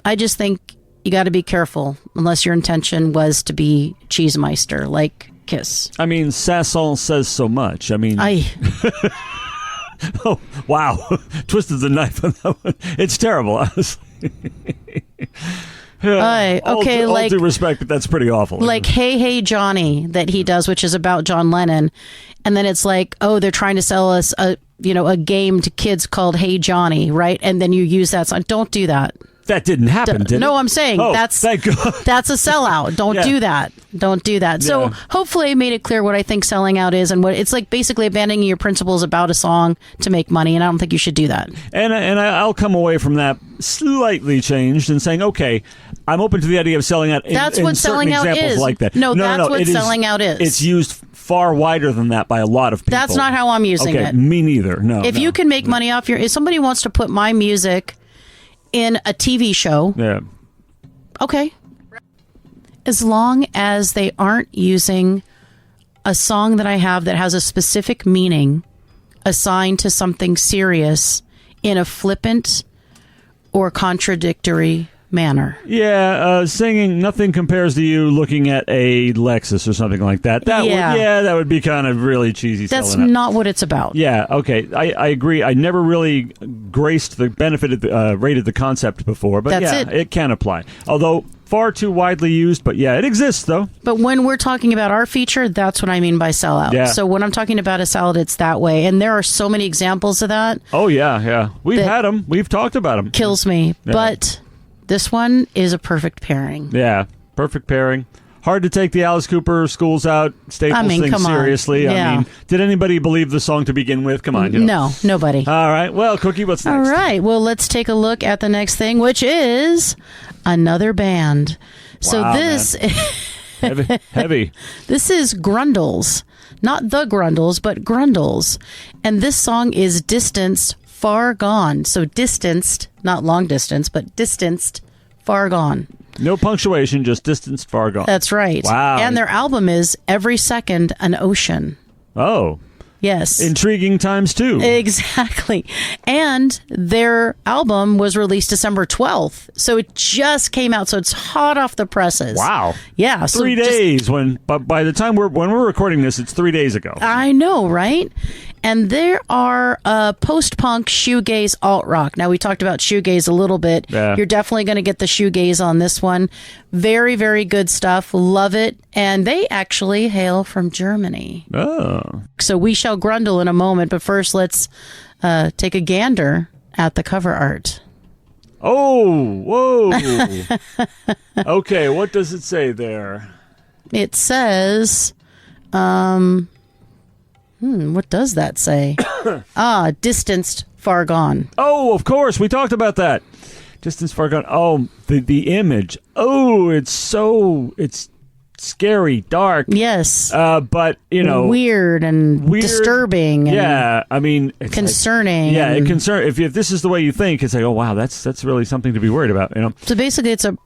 [SPEAKER 2] I just think you got to be careful unless your intention was to be Cheesemeister, like Kiss.
[SPEAKER 1] I mean, Sasson says so much. I mean... Oh, wow. Twisted the knife on that one. It's terrible, honestly. All due respect, but that's pretty awful.
[SPEAKER 2] Like Hey Hey Johnny that he does, which is about John Lennon. And then it's like, oh, they're trying to sell us a game to kids called Hey Johnny, right? And then you use that song. Don't do that.
[SPEAKER 1] That didn't happen, did it?
[SPEAKER 2] No, I'm saying
[SPEAKER 1] thank God.
[SPEAKER 2] That's a sellout. Don't do that. Don't do that. So hopefully I made it clear what I think selling out is, and what it's like basically abandoning your principles about a song to make money, and I don't think you should do that.
[SPEAKER 1] And I'll come away from that slightly changed and saying, okay, I'm open to the idea of selling out.
[SPEAKER 2] That's what selling out is.
[SPEAKER 1] Like that.
[SPEAKER 2] No, that's what selling out is.
[SPEAKER 1] It's used far wider than that by a lot of people.
[SPEAKER 2] That's not how I'm using it.
[SPEAKER 1] Me neither. No.
[SPEAKER 2] If you can make money off if somebody wants to put my music in a TV show, okay, as long as they aren't using a song that I have that has a specific meaning assigned to something serious in a flippant or contradictory manner.
[SPEAKER 1] Yeah, singing "Nothing Compares to You" looking at a Lexus or something like that. That would be kind of really cheesy.
[SPEAKER 2] That's not what it's about.
[SPEAKER 1] Yeah, okay, I agree. I never really rated the concept before, but it can apply. Although far too widely used, but yeah, it exists though.
[SPEAKER 2] But when we're talking about our feature, that's what I mean by sellout. Yeah. So when I'm talking about a salad, it's that way, and there are so many examples of that.
[SPEAKER 1] Oh yeah, we've had them. We've talked about them.
[SPEAKER 2] Kills me, but this one is a perfect pairing.
[SPEAKER 1] Yeah, perfect pairing. Hard to take the Alice Cooper Schools Out Staples thing seriously.
[SPEAKER 2] Yeah.
[SPEAKER 1] I mean, did anybody believe the song to begin with? Come on.
[SPEAKER 2] No, nobody.
[SPEAKER 1] All right. Well, Cookie, what's next?
[SPEAKER 2] All right. Well, let's take a look at the next thing, which is another band. So this... Heavy. This is Grundles. Not the Grundles, but Grundles. And this song is Distanced, Far Gone. So distanced, not long distance, but distanced, far gone.
[SPEAKER 1] No punctuation, just distanced, far gone.
[SPEAKER 2] That's right.
[SPEAKER 1] Wow.
[SPEAKER 2] And their album is Every Second an Ocean.
[SPEAKER 1] Oh.
[SPEAKER 2] Yes.
[SPEAKER 1] Intriguing times, too.
[SPEAKER 2] Exactly. And their album was released December 12th. So it just came out. So it's hot off the presses.
[SPEAKER 1] Wow.
[SPEAKER 2] Yeah.
[SPEAKER 1] 3 days. But by the time when we're recording this, it's 3 days ago.
[SPEAKER 2] I know, right? And there are post-punk shoegaze alt-rock. Now, we talked about shoegaze a little bit.
[SPEAKER 1] Yeah.
[SPEAKER 2] You're definitely going to get the shoegaze on this one. Very, very good stuff. Love it. And they actually hail from Germany.
[SPEAKER 1] Oh.
[SPEAKER 2] So we shall grundle in a moment. But first, let's take a gander at the cover art.
[SPEAKER 1] Oh, whoa. Okay, what does it say there?
[SPEAKER 2] It says... what does that say? Distanced, Far Gone.
[SPEAKER 1] Oh, of course. We talked about that. Distance Far Gone. Oh, the image. Oh, it's scary, dark.
[SPEAKER 2] Yes.
[SPEAKER 1] But,
[SPEAKER 2] weird and disturbing. And
[SPEAKER 1] yeah. I mean, it's
[SPEAKER 2] concerning.
[SPEAKER 1] If this is the way you think, it's like, oh, wow, that's really something to be worried about,
[SPEAKER 2] So basically, it's a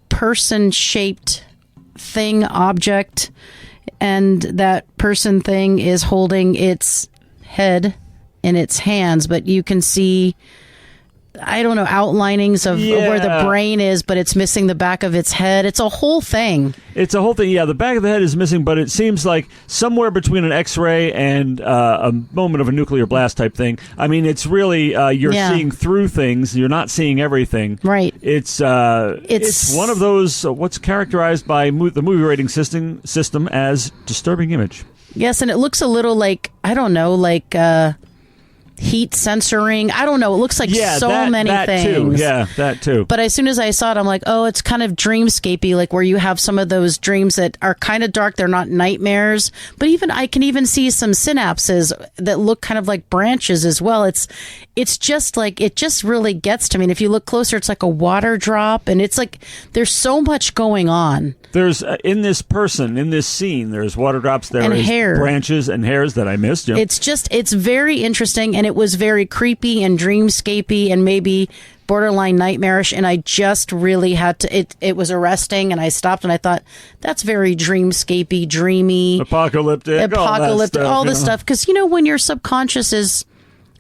[SPEAKER 2] person-shaped thing, object, and that person thing is holding its head in its hands, but you can see, I don't know, outlinings of where the brain is, but it's missing the back of its head. It's a whole thing. Yeah, the back of the head is missing, but it seems like somewhere between an X-ray and a moment of a nuclear blast type thing. I mean, it's really, you're seeing through things. You're not seeing everything. Right.
[SPEAKER 1] It's one of those, what's characterized by the movie rating system as disturbing image.
[SPEAKER 2] Yes, and it looks a little like, I don't know, like heat censoring. I don't know. It looks like many things.
[SPEAKER 1] Too. Yeah, that too.
[SPEAKER 2] But as soon as I saw it, I'm like, oh, it's kind of dreamscapey, like where you have some of those dreams that are kind of dark. They're not nightmares, but I can even see some synapses that look kind of like branches as well. It's just like, it just really gets to me. And if you look closer, it's like a water drop, and it's like there's so much going on.
[SPEAKER 1] There's in this scene, there's water drops, there is
[SPEAKER 2] hair.
[SPEAKER 1] Branches and hairs that I missed. Yep.
[SPEAKER 2] It's very interesting, and it was very creepy and dreamscapey and maybe borderline nightmarish, and I just really had to, it was arresting, and I stopped and I thought, that's very dreamscapey, dreamy.
[SPEAKER 1] Apocalyptic,
[SPEAKER 2] all this stuff. Because, when your subconscious is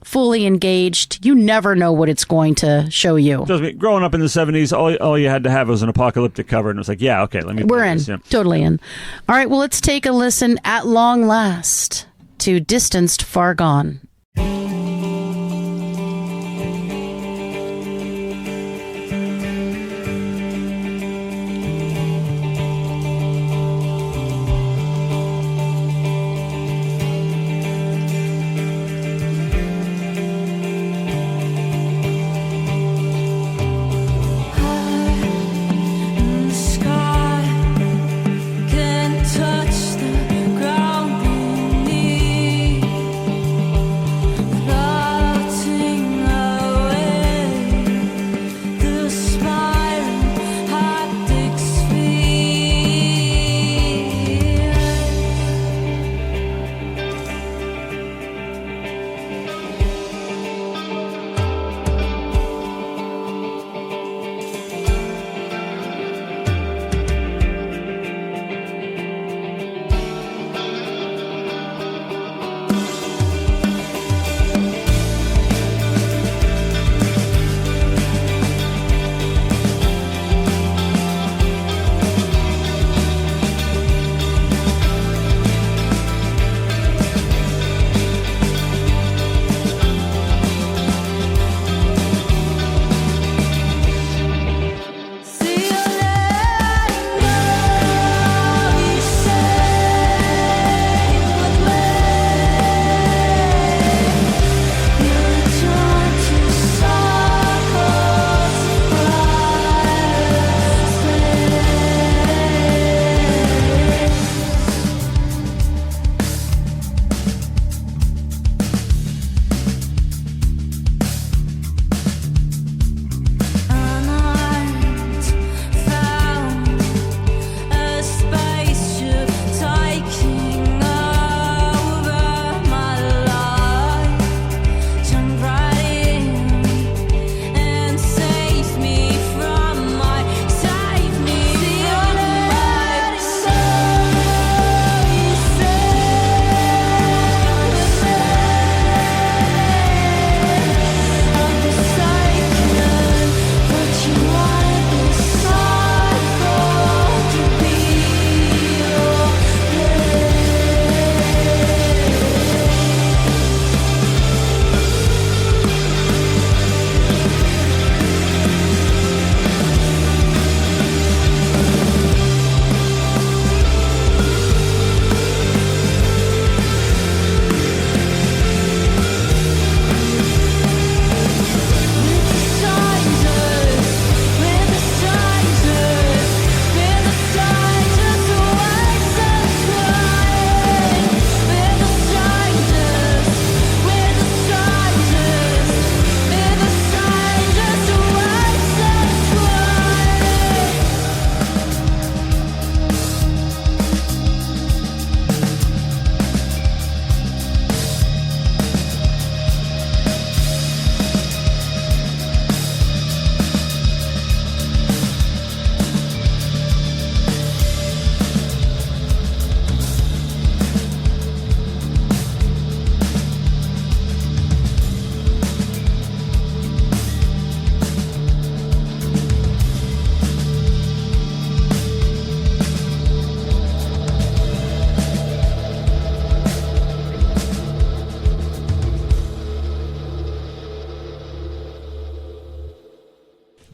[SPEAKER 2] fully engaged, you never know what it's going to show you.
[SPEAKER 1] Growing up in the 70s, all you had to have was an apocalyptic cover, and it was like, yeah, okay, let me
[SPEAKER 2] We're in.
[SPEAKER 1] This, yeah.
[SPEAKER 2] Totally in. All right, well, let's take a listen at long last to Distanced Far Gone.
[SPEAKER 3] Touch the ground beneath.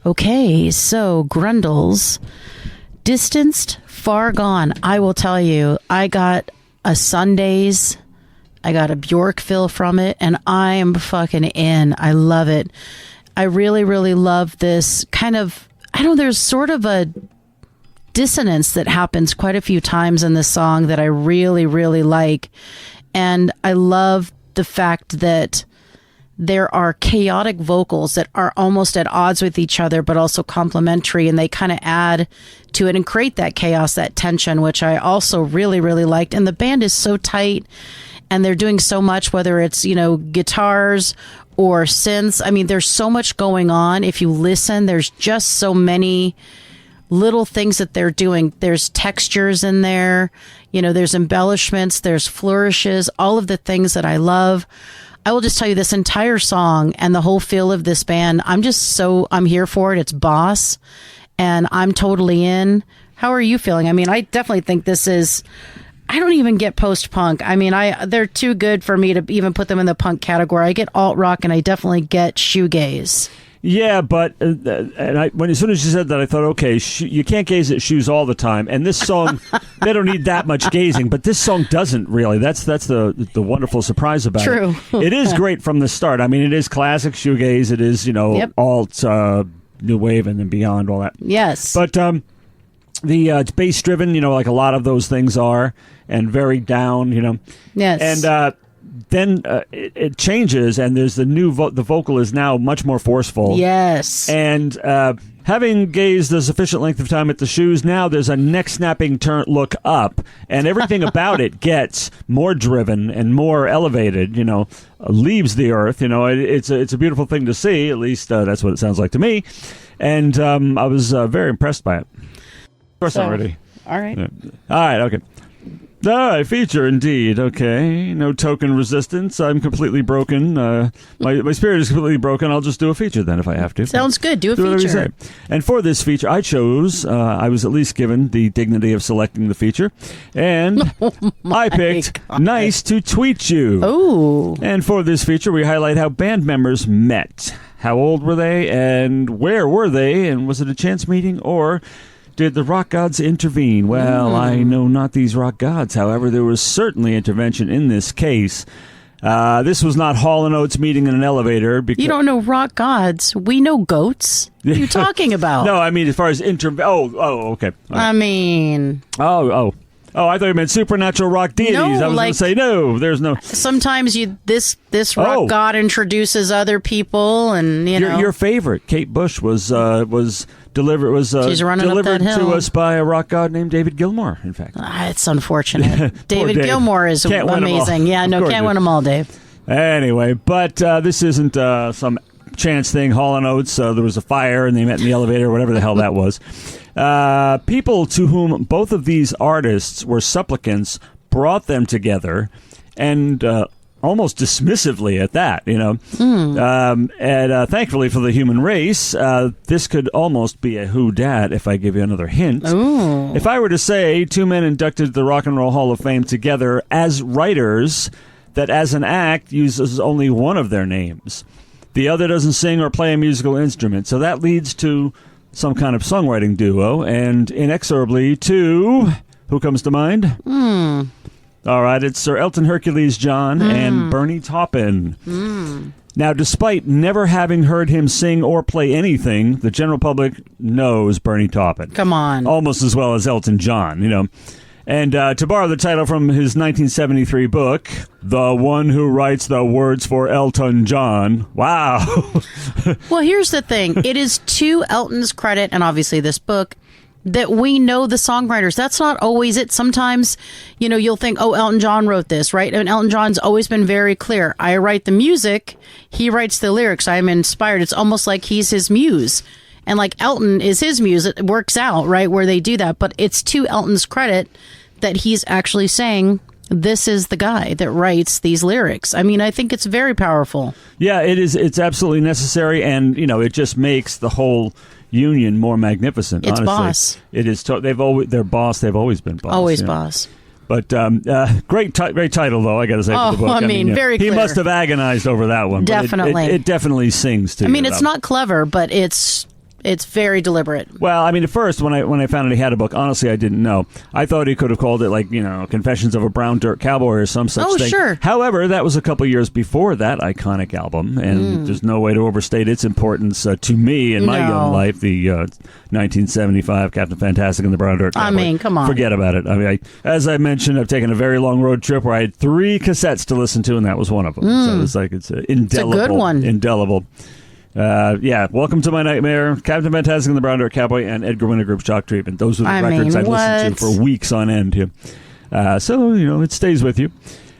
[SPEAKER 2] Okay, so Grundle's Distanced, Far Gone. I will tell you, I got a Sundays, I got a Bjork fill from it, and I am fucking in. I love it. I really, really love this kind of, I don't know, there's sort of a dissonance that happens quite a few times in this song that I really, really like. And I love the fact that there are chaotic vocals that are almost at odds with each other, but also complementary, and they kind of add to it and create that chaos, that tension, which I also really, really liked. And the band is so tight, and they're doing so much, whether it's, guitars or synths. I mean, there's so much going on. If you listen, there's just so many little things that they're doing. There's textures in there, there's embellishments, there's flourishes, all of the things that I love. I will just tell you, this entire song and the whole feel of this band, I'm here for it. It's Boss, and I'm totally in. How are you feeling? I mean, I definitely think this is, I don't even get post-punk. I mean, they're too good for me to even put them in the punk category. I get alt-rock, and I definitely get shoegaze.
[SPEAKER 1] Yeah, but as soon as you said that, I thought, okay, you can't gaze at shoes all the time. And this song, they don't need that much gazing, but this song doesn't really. That's the wonderful surprise about
[SPEAKER 2] True.
[SPEAKER 1] it. It is great from the start. I mean, it is classic shoegaze. It is,
[SPEAKER 2] Yep.
[SPEAKER 1] alt, new wave, and then beyond, all that.
[SPEAKER 2] Yes.
[SPEAKER 1] But the bass driven, like a lot of those things are, and very down,
[SPEAKER 2] Yes.
[SPEAKER 1] And then it changes, and there's the the vocal is now much more forceful.
[SPEAKER 2] Yes.
[SPEAKER 1] And having gazed a sufficient length of time at the shoes, now there's a neck-snapping look up, and everything about it gets more driven and more elevated, leaves the earth. It's a beautiful thing to see, at least that's what it sounds like to me. And I was very impressed by it. Of course, I'm ready.
[SPEAKER 2] All right.
[SPEAKER 1] Yeah. All right, okay. All right, feature indeed. Okay, no token resistance. I'm completely broken. My spirit is completely broken. I'll just do a feature then if I have to.
[SPEAKER 2] Sounds good. Do a
[SPEAKER 1] whatever you
[SPEAKER 2] feature.
[SPEAKER 1] say. And for this feature, I chose, I was at least given the dignity of selecting the feature, and I picked
[SPEAKER 2] God.
[SPEAKER 1] Nice to Tweet You.
[SPEAKER 2] Ooh.
[SPEAKER 1] And for this feature, we highlight how band members met. How old were they, and where were they, and was it a chance meeting, or did the rock gods intervene? Well, I know not these rock gods. However, there was certainly intervention in this case. This was not Hall & Oates meeting in an elevator. Because
[SPEAKER 2] You don't know rock gods. We know goats. What are you talking about?
[SPEAKER 1] No, I mean as far as okay.
[SPEAKER 2] I mean...
[SPEAKER 1] Oh, I thought you meant supernatural rock deities.
[SPEAKER 2] No,
[SPEAKER 1] I was going to say, no, there's no...
[SPEAKER 2] Sometimes this rock god introduces other people, and,
[SPEAKER 1] Your favorite, Kate Bush, was delivered
[SPEAKER 2] She's running up
[SPEAKER 1] delivered
[SPEAKER 2] that hill.
[SPEAKER 1] to us by a rock god named David Gilmour, in fact.
[SPEAKER 2] It's unfortunate. David
[SPEAKER 1] Dave.
[SPEAKER 2] Gilmour is
[SPEAKER 1] Can't win 'em all.
[SPEAKER 2] amazing. Yeah, no,
[SPEAKER 1] Of course
[SPEAKER 2] can't
[SPEAKER 1] it
[SPEAKER 2] win them all, Dave.
[SPEAKER 1] Anyway, but this isn't some chance thing. Hall & Oates, there was a fire and they met in the elevator, whatever the hell that was. People to whom both of these artists were supplicants brought them together, and almost dismissively at that, and thankfully for the human race, this could almost be a whodat if I give you another hint.
[SPEAKER 2] Ooh.
[SPEAKER 1] If I were to say two men inducted to the Rock and Roll Hall of Fame together as writers that as an act uses only one of their names. The other doesn't sing or play a musical instrument. So that leads to some kind of songwriting duo, and inexorably to... Who comes to mind? All right, it's Sir Elton Hercules John and Bernie Taupin. Now, despite never having heard him sing or play anything, the general public knows Bernie Taupin.
[SPEAKER 2] Come on.
[SPEAKER 1] Almost as well as Elton John, And to borrow the title from his 1973 book, The One Who Writes the Words for Elton John. Wow.
[SPEAKER 2] Well, here's the thing. It is to Elton's credit, and obviously this book, that we know the songwriters. That's not always it. Sometimes, you'll think, oh, Elton John wrote this, right? And Elton John's always been very clear. I write the music. He writes the lyrics. I'm inspired. It's almost like he's his muse. And like Elton is his muse. It works out, right, where they do that. But it's to Elton's credit that he's actually saying, this is the guy that writes these lyrics. I mean, I think it's very powerful.
[SPEAKER 1] Yeah, it is. It's absolutely necessary. And, it just makes the whole union more magnificent.
[SPEAKER 2] It's
[SPEAKER 1] honestly.
[SPEAKER 2] Boss.
[SPEAKER 1] It is. They're Boss. They've always been Boss.
[SPEAKER 2] Always Boss.
[SPEAKER 1] But great title, though, I got to say, for the book.
[SPEAKER 2] I mean, very clear.
[SPEAKER 1] He must have agonized over that one.
[SPEAKER 2] Definitely.
[SPEAKER 1] It definitely sings to you.
[SPEAKER 2] I mean, it's not clever, but it's It's very deliberate.
[SPEAKER 1] Well, I mean, at first, when I found out he had a book, honestly, I didn't know. I thought he could have called it, like, Confessions of a Brown Dirt Cowboy or some such thing.
[SPEAKER 2] Sure.
[SPEAKER 1] However, that was a couple years before that iconic album, and there's no way to overstate its importance to me in my young life. The 1975 Captain Fantastic and the Brown Dirt Cowboy.
[SPEAKER 2] I mean, come on.
[SPEAKER 1] Forget about it. I mean, as I mentioned, I've taken a very long road trip where I had 3 cassettes to listen to, and that was one of them. So it's like it's indelible.
[SPEAKER 2] It's a good one.
[SPEAKER 1] Indelible. Welcome to My Nightmare, Captain Fantastic and the Brown Dirt Cowboy, and Edgar Winter Group's Shock Treatment. Those are the records I've listened to for weeks on end here. So, it stays with you.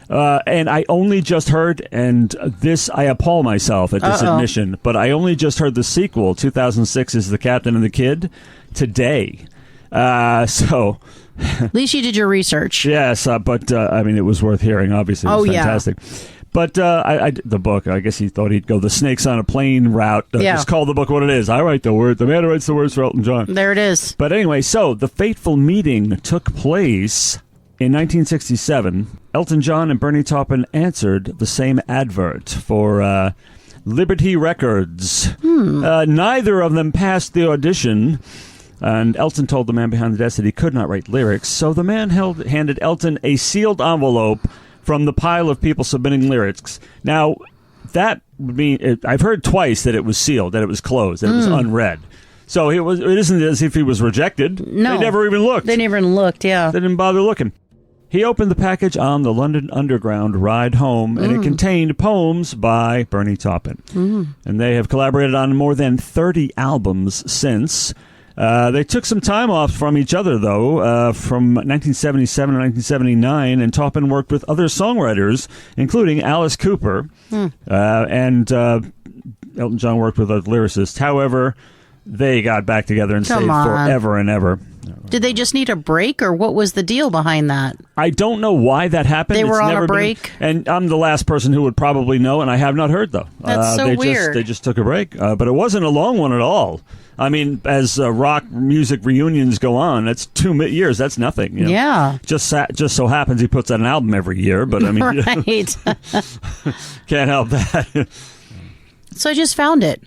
[SPEAKER 1] And I only just heard, and this, I appall myself at this admission, but I only just heard the sequel, 2006 is The Captain and the Kid, today. So...
[SPEAKER 2] At least you did your research.
[SPEAKER 1] Yes, but I mean, it was worth hearing, obviously. It was fantastic. Yeah. But the book, I guess he thought he'd go the Snakes on a Plane route. Just call the book what it is. I write the word. The man who writes the words for Elton John.
[SPEAKER 2] There it is.
[SPEAKER 1] But anyway, so the fateful meeting took place in 1967. Elton John and Bernie Taupin answered the same advert for Liberty Records. Neither of them passed the audition. And Elton told the man behind the desk that he could not write lyrics. So the man handed Elton a sealed envelope from the pile of people submitting lyrics. Now, that would mean I've heard twice that it was sealed, that it was closed, that it was unread. So it isn't as if he was rejected.
[SPEAKER 2] No.
[SPEAKER 1] They never even looked.
[SPEAKER 2] They never even looked, yeah.
[SPEAKER 1] They didn't bother looking. He opened the package on the London Underground ride home, and it contained poems by Bernie Taupin. And they have collaborated on more than 30 albums since. They took some time off from each other, though, from 1977 to 1979, and Taupin worked with other songwriters, including Alice Cooper, and Elton John worked with other lyricists. However, they got back together and stayed forever and ever.
[SPEAKER 2] Did they just need a break, or what was the deal behind that?
[SPEAKER 1] I don't know why that happened.
[SPEAKER 2] They were on a break?
[SPEAKER 1] And I'm the last person who would probably know, and I have not heard, though.
[SPEAKER 2] That's so weird.
[SPEAKER 1] They just took a break, but it wasn't a long one at all. I mean, as rock music reunions go on, that's 2 years. That's nothing.
[SPEAKER 2] Yeah.
[SPEAKER 1] Just so happens he puts out an album every year, but I mean,
[SPEAKER 2] right.
[SPEAKER 1] Can't help that.
[SPEAKER 2] So I just found it.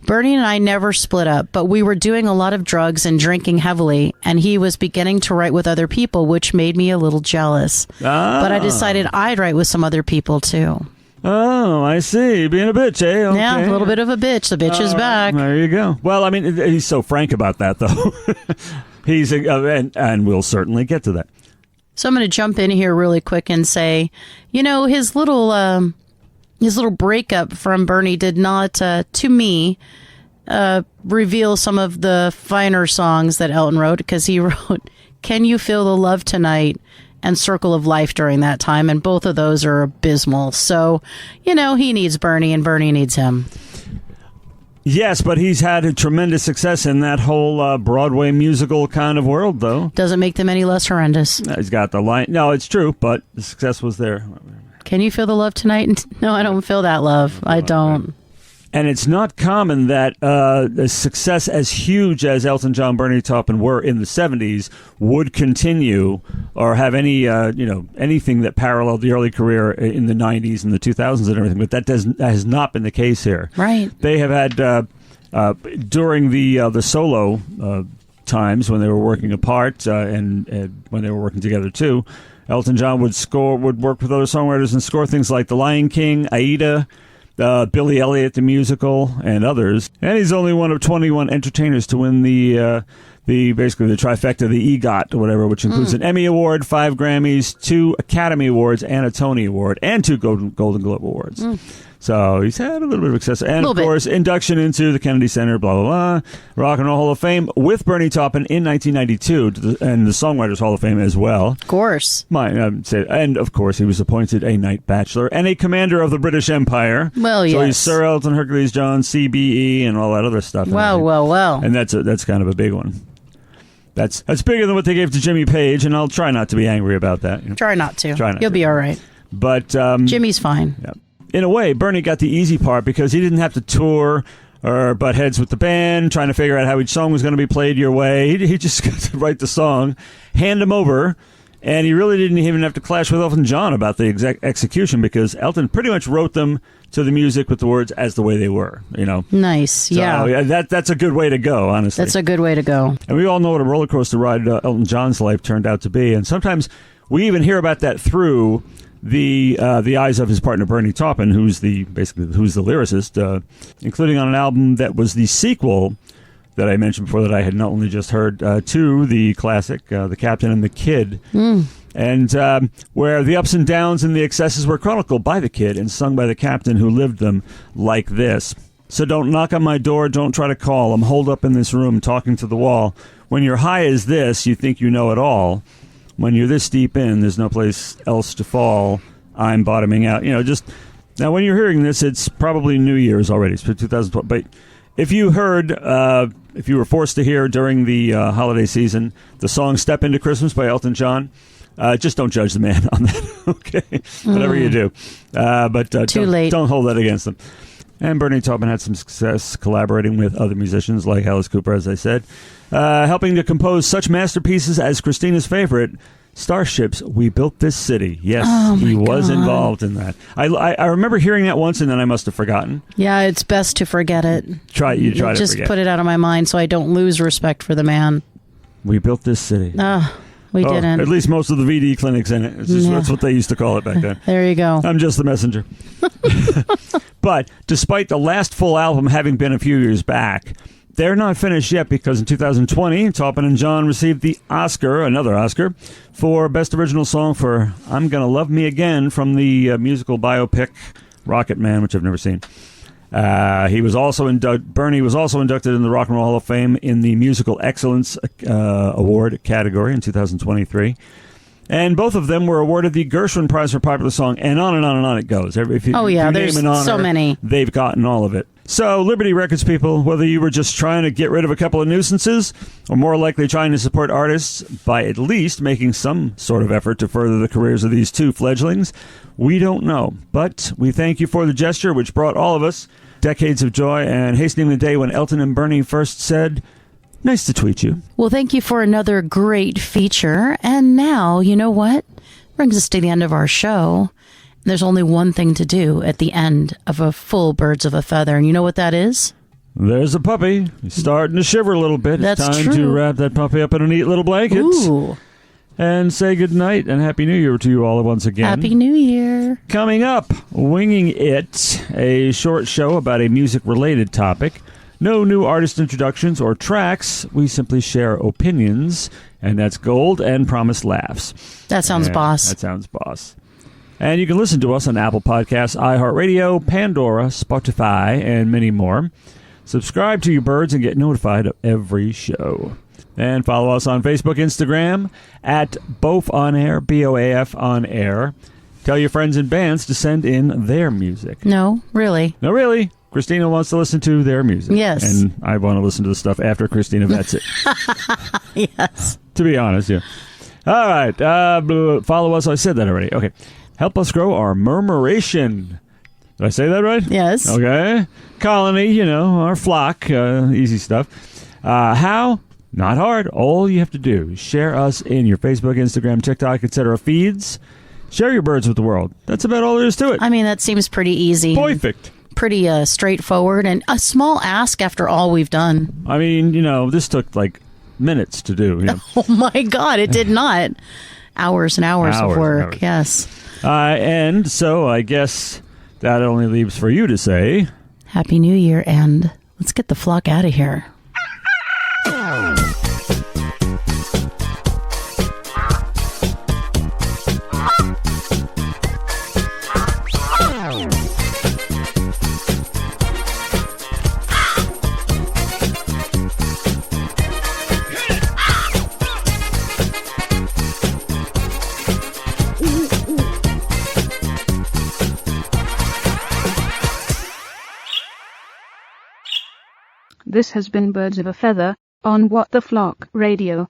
[SPEAKER 2] Bernie and I never split up, but we were doing a lot of drugs and drinking heavily, and he was beginning to write with other people, which made me a little jealous. But I decided I'd write with some other people, too.
[SPEAKER 1] Oh, I see. Being a bitch, eh? Okay.
[SPEAKER 2] Yeah, a little bit of a bitch. The bitch is back.
[SPEAKER 1] There you go. Well, I mean, he's so frank about that, though. And we'll certainly get to that.
[SPEAKER 2] So I'm going to jump in here really quick and say, his little breakup from Bernie did not, to me, reveal some of the finer songs that Elton wrote, because he wrote Can You Feel the Love Tonight and Circle of Life during that time, and both of those are abysmal. So, he needs Bernie, and Bernie needs him.
[SPEAKER 1] Yes, but he's had a tremendous success in that whole Broadway musical kind of world, though.
[SPEAKER 2] Doesn't make them any less horrendous.
[SPEAKER 1] He's got the line. No, it's true, but the success was there.
[SPEAKER 2] Can you feel the love tonight? No, I don't feel that love. I don't.
[SPEAKER 1] And it's not common that a success as huge as Elton John, Bernie Taupin were in the 70s would continue or have any, anything that paralleled the early career in the 90s and the 2000s and everything. But that has not been the case here.
[SPEAKER 2] Right.
[SPEAKER 1] They have had, during the solo times when they were working apart and when they were working together too, Elton John would work with other songwriters and score things like The Lion King, Aida, Billy Elliot the musical, and others. And he's only one of 21 entertainers to win the basically the trifecta, the EGOT or whatever, which includes an Emmy Award, 5 Grammys, 2 Academy Awards, and a Tony Award, and 2 Golden Globe Awards. So he's had a little bit of success. And, of course, induction into the Kennedy Center, blah, blah, blah, Rock and Roll Hall of Fame with Bernie Taupin in 1992, and the Songwriters Hall of Fame as well.
[SPEAKER 2] Of course.
[SPEAKER 1] And, of course, he was appointed a Knight Bachelor and a Commander of the British Empire.
[SPEAKER 2] Well, yes.
[SPEAKER 1] So he's Sir Elton Hercules John, CBE, and all that other stuff.
[SPEAKER 2] Well.
[SPEAKER 1] And that's kind of a big one. That's bigger than what they gave to Jimmy Page, and I'll try not to be angry about that.
[SPEAKER 2] Try not to. You'll be all right.
[SPEAKER 1] But
[SPEAKER 2] Jimmy's fine.
[SPEAKER 1] Yeah. In a way, Bernie got the easy part because he didn't have to tour or butt heads with the band, trying to figure out how each song was going to be played your way. He just got to write the song, hand them over, And he really didn't even have to clash with Elton John about the execution, because Elton pretty much wrote them to the music with the words as the way they were,
[SPEAKER 2] Nice,
[SPEAKER 1] So,
[SPEAKER 2] yeah.
[SPEAKER 1] That's a good way to go, honestly.
[SPEAKER 2] That's a good way to go.
[SPEAKER 1] And we all know what a roller coaster ride Elton John's life turned out to be. And sometimes we even hear about that through the eyes of his partner Bernie Taupin, who's the lyricist, including on an album that was the sequel that I mentioned before that I had not only just heard to the classic, The Captain and the Kid, and where the ups and downs and the excesses were chronicled by the Kid and sung by the Captain, who lived them like this. So don't knock on my door, don't try to call. I'm holed up in this room talking to the wall. When you're high as this, you think you know it all. When you're this deep in, there's no place else to fall. I'm bottoming out. Now when you're hearing this, it's probably New Year's already. It's 2012. But if you were forced to hear during the holiday season the song "Step Into Christmas" by Elton John, just don't judge the man on that. Okay, whatever you do, but don't hold that against them. And Bernie Taupin had some success collaborating with other musicians like Alice Cooper, as I said, helping to compose such masterpieces as Christina's favorite, Starship's "We Built This City." Yes, he was involved in that. I remember hearing that once, and then I must have forgotten.
[SPEAKER 2] Yeah, it's best to forget it.
[SPEAKER 1] Try to
[SPEAKER 2] just
[SPEAKER 1] forget.
[SPEAKER 2] Put it out of my mind so I don't lose respect for the man.
[SPEAKER 1] We built this city.
[SPEAKER 2] We didn't.
[SPEAKER 1] At least most of the VD clinics in it. That's what they used to call it back then.
[SPEAKER 2] There you go.
[SPEAKER 1] I'm just the messenger. But despite the last full album having been a few years back, they're not finished yet, because in 2020, Taupin and John received another Oscar, for Best Original Song for "I'm Gonna Love Me Again" from the musical biopic Rocket Man, which I've never seen. Bernie was also inducted in the Rock and Roll Hall of Fame in the Musical Excellence Award category in 2023. And both of them were awarded the Gershwin Prize for Popular Song, and on and on and on it goes. If you
[SPEAKER 2] there's
[SPEAKER 1] name an honor,
[SPEAKER 2] so many.
[SPEAKER 1] They've gotten all of it. So, Liberty Records people, whether you were just trying to get rid of a couple of nuisances, or more likely trying to support artists by at least making some sort of effort to further the careers of these two fledglings, we don't know. But we thank you for the gesture, which brought all of us decades of joy, and hastening the day when Elton and Bernie first said, "Nice to tweet you."
[SPEAKER 2] Well, thank you for another great feature. And now, you know what? Brings us to the end of our show. There's only one thing to do at the end of a full Birds of a Feather. And you know what that is?
[SPEAKER 1] There's a puppy. He's starting to shiver a little bit.
[SPEAKER 2] That's
[SPEAKER 1] it's time
[SPEAKER 2] true.
[SPEAKER 1] to wrap that puppy up in a neat little blanket.
[SPEAKER 2] Ooh.
[SPEAKER 1] And say good night and Happy New Year to you all once again.
[SPEAKER 2] Happy New Year.
[SPEAKER 1] Coming up, Winging It, a short show about a music-related topic. No new artist introductions or tracks. We simply share opinions, and that's gold and promised laughs.
[SPEAKER 2] That sounds boss.
[SPEAKER 1] That sounds boss. And you can listen to us on Apple Podcasts, iHeartRadio, Pandora, Spotify, and many more. Subscribe to You Birds and get notified of every show. And follow us on Facebook, Instagram, at BOAF On Air, BOAF On Air. Tell your friends and bands to send in their music.
[SPEAKER 2] No, really.
[SPEAKER 1] No, really. Christina wants to listen to their music.
[SPEAKER 2] Yes.
[SPEAKER 1] And I want to listen to the stuff after Christina vets it.
[SPEAKER 2] Yes.
[SPEAKER 1] To be honest, yeah. All right. Follow us. I said that already. Okay. Help us grow our murmuration. Did I say that right?
[SPEAKER 2] Yes.
[SPEAKER 1] Okay. Colony, our flock. Easy stuff. How? Not hard. All you have to do is share us in your Facebook, Instagram, TikTok, etc. feeds. Share your birds with the world. That's about all there is to it.
[SPEAKER 2] I mean, that seems pretty easy.
[SPEAKER 1] Perfect.
[SPEAKER 2] Pretty straightforward, and a small ask after all we've done.
[SPEAKER 1] I mean, this took like minutes to do.
[SPEAKER 2] Oh my God, it did not. Hours and hours of work. Yes.
[SPEAKER 1] And so I guess that only leaves for you to say
[SPEAKER 2] Happy New Year, and let's get the flock out of here.
[SPEAKER 3] This has been Birds of a Feather on What the Flock Radio.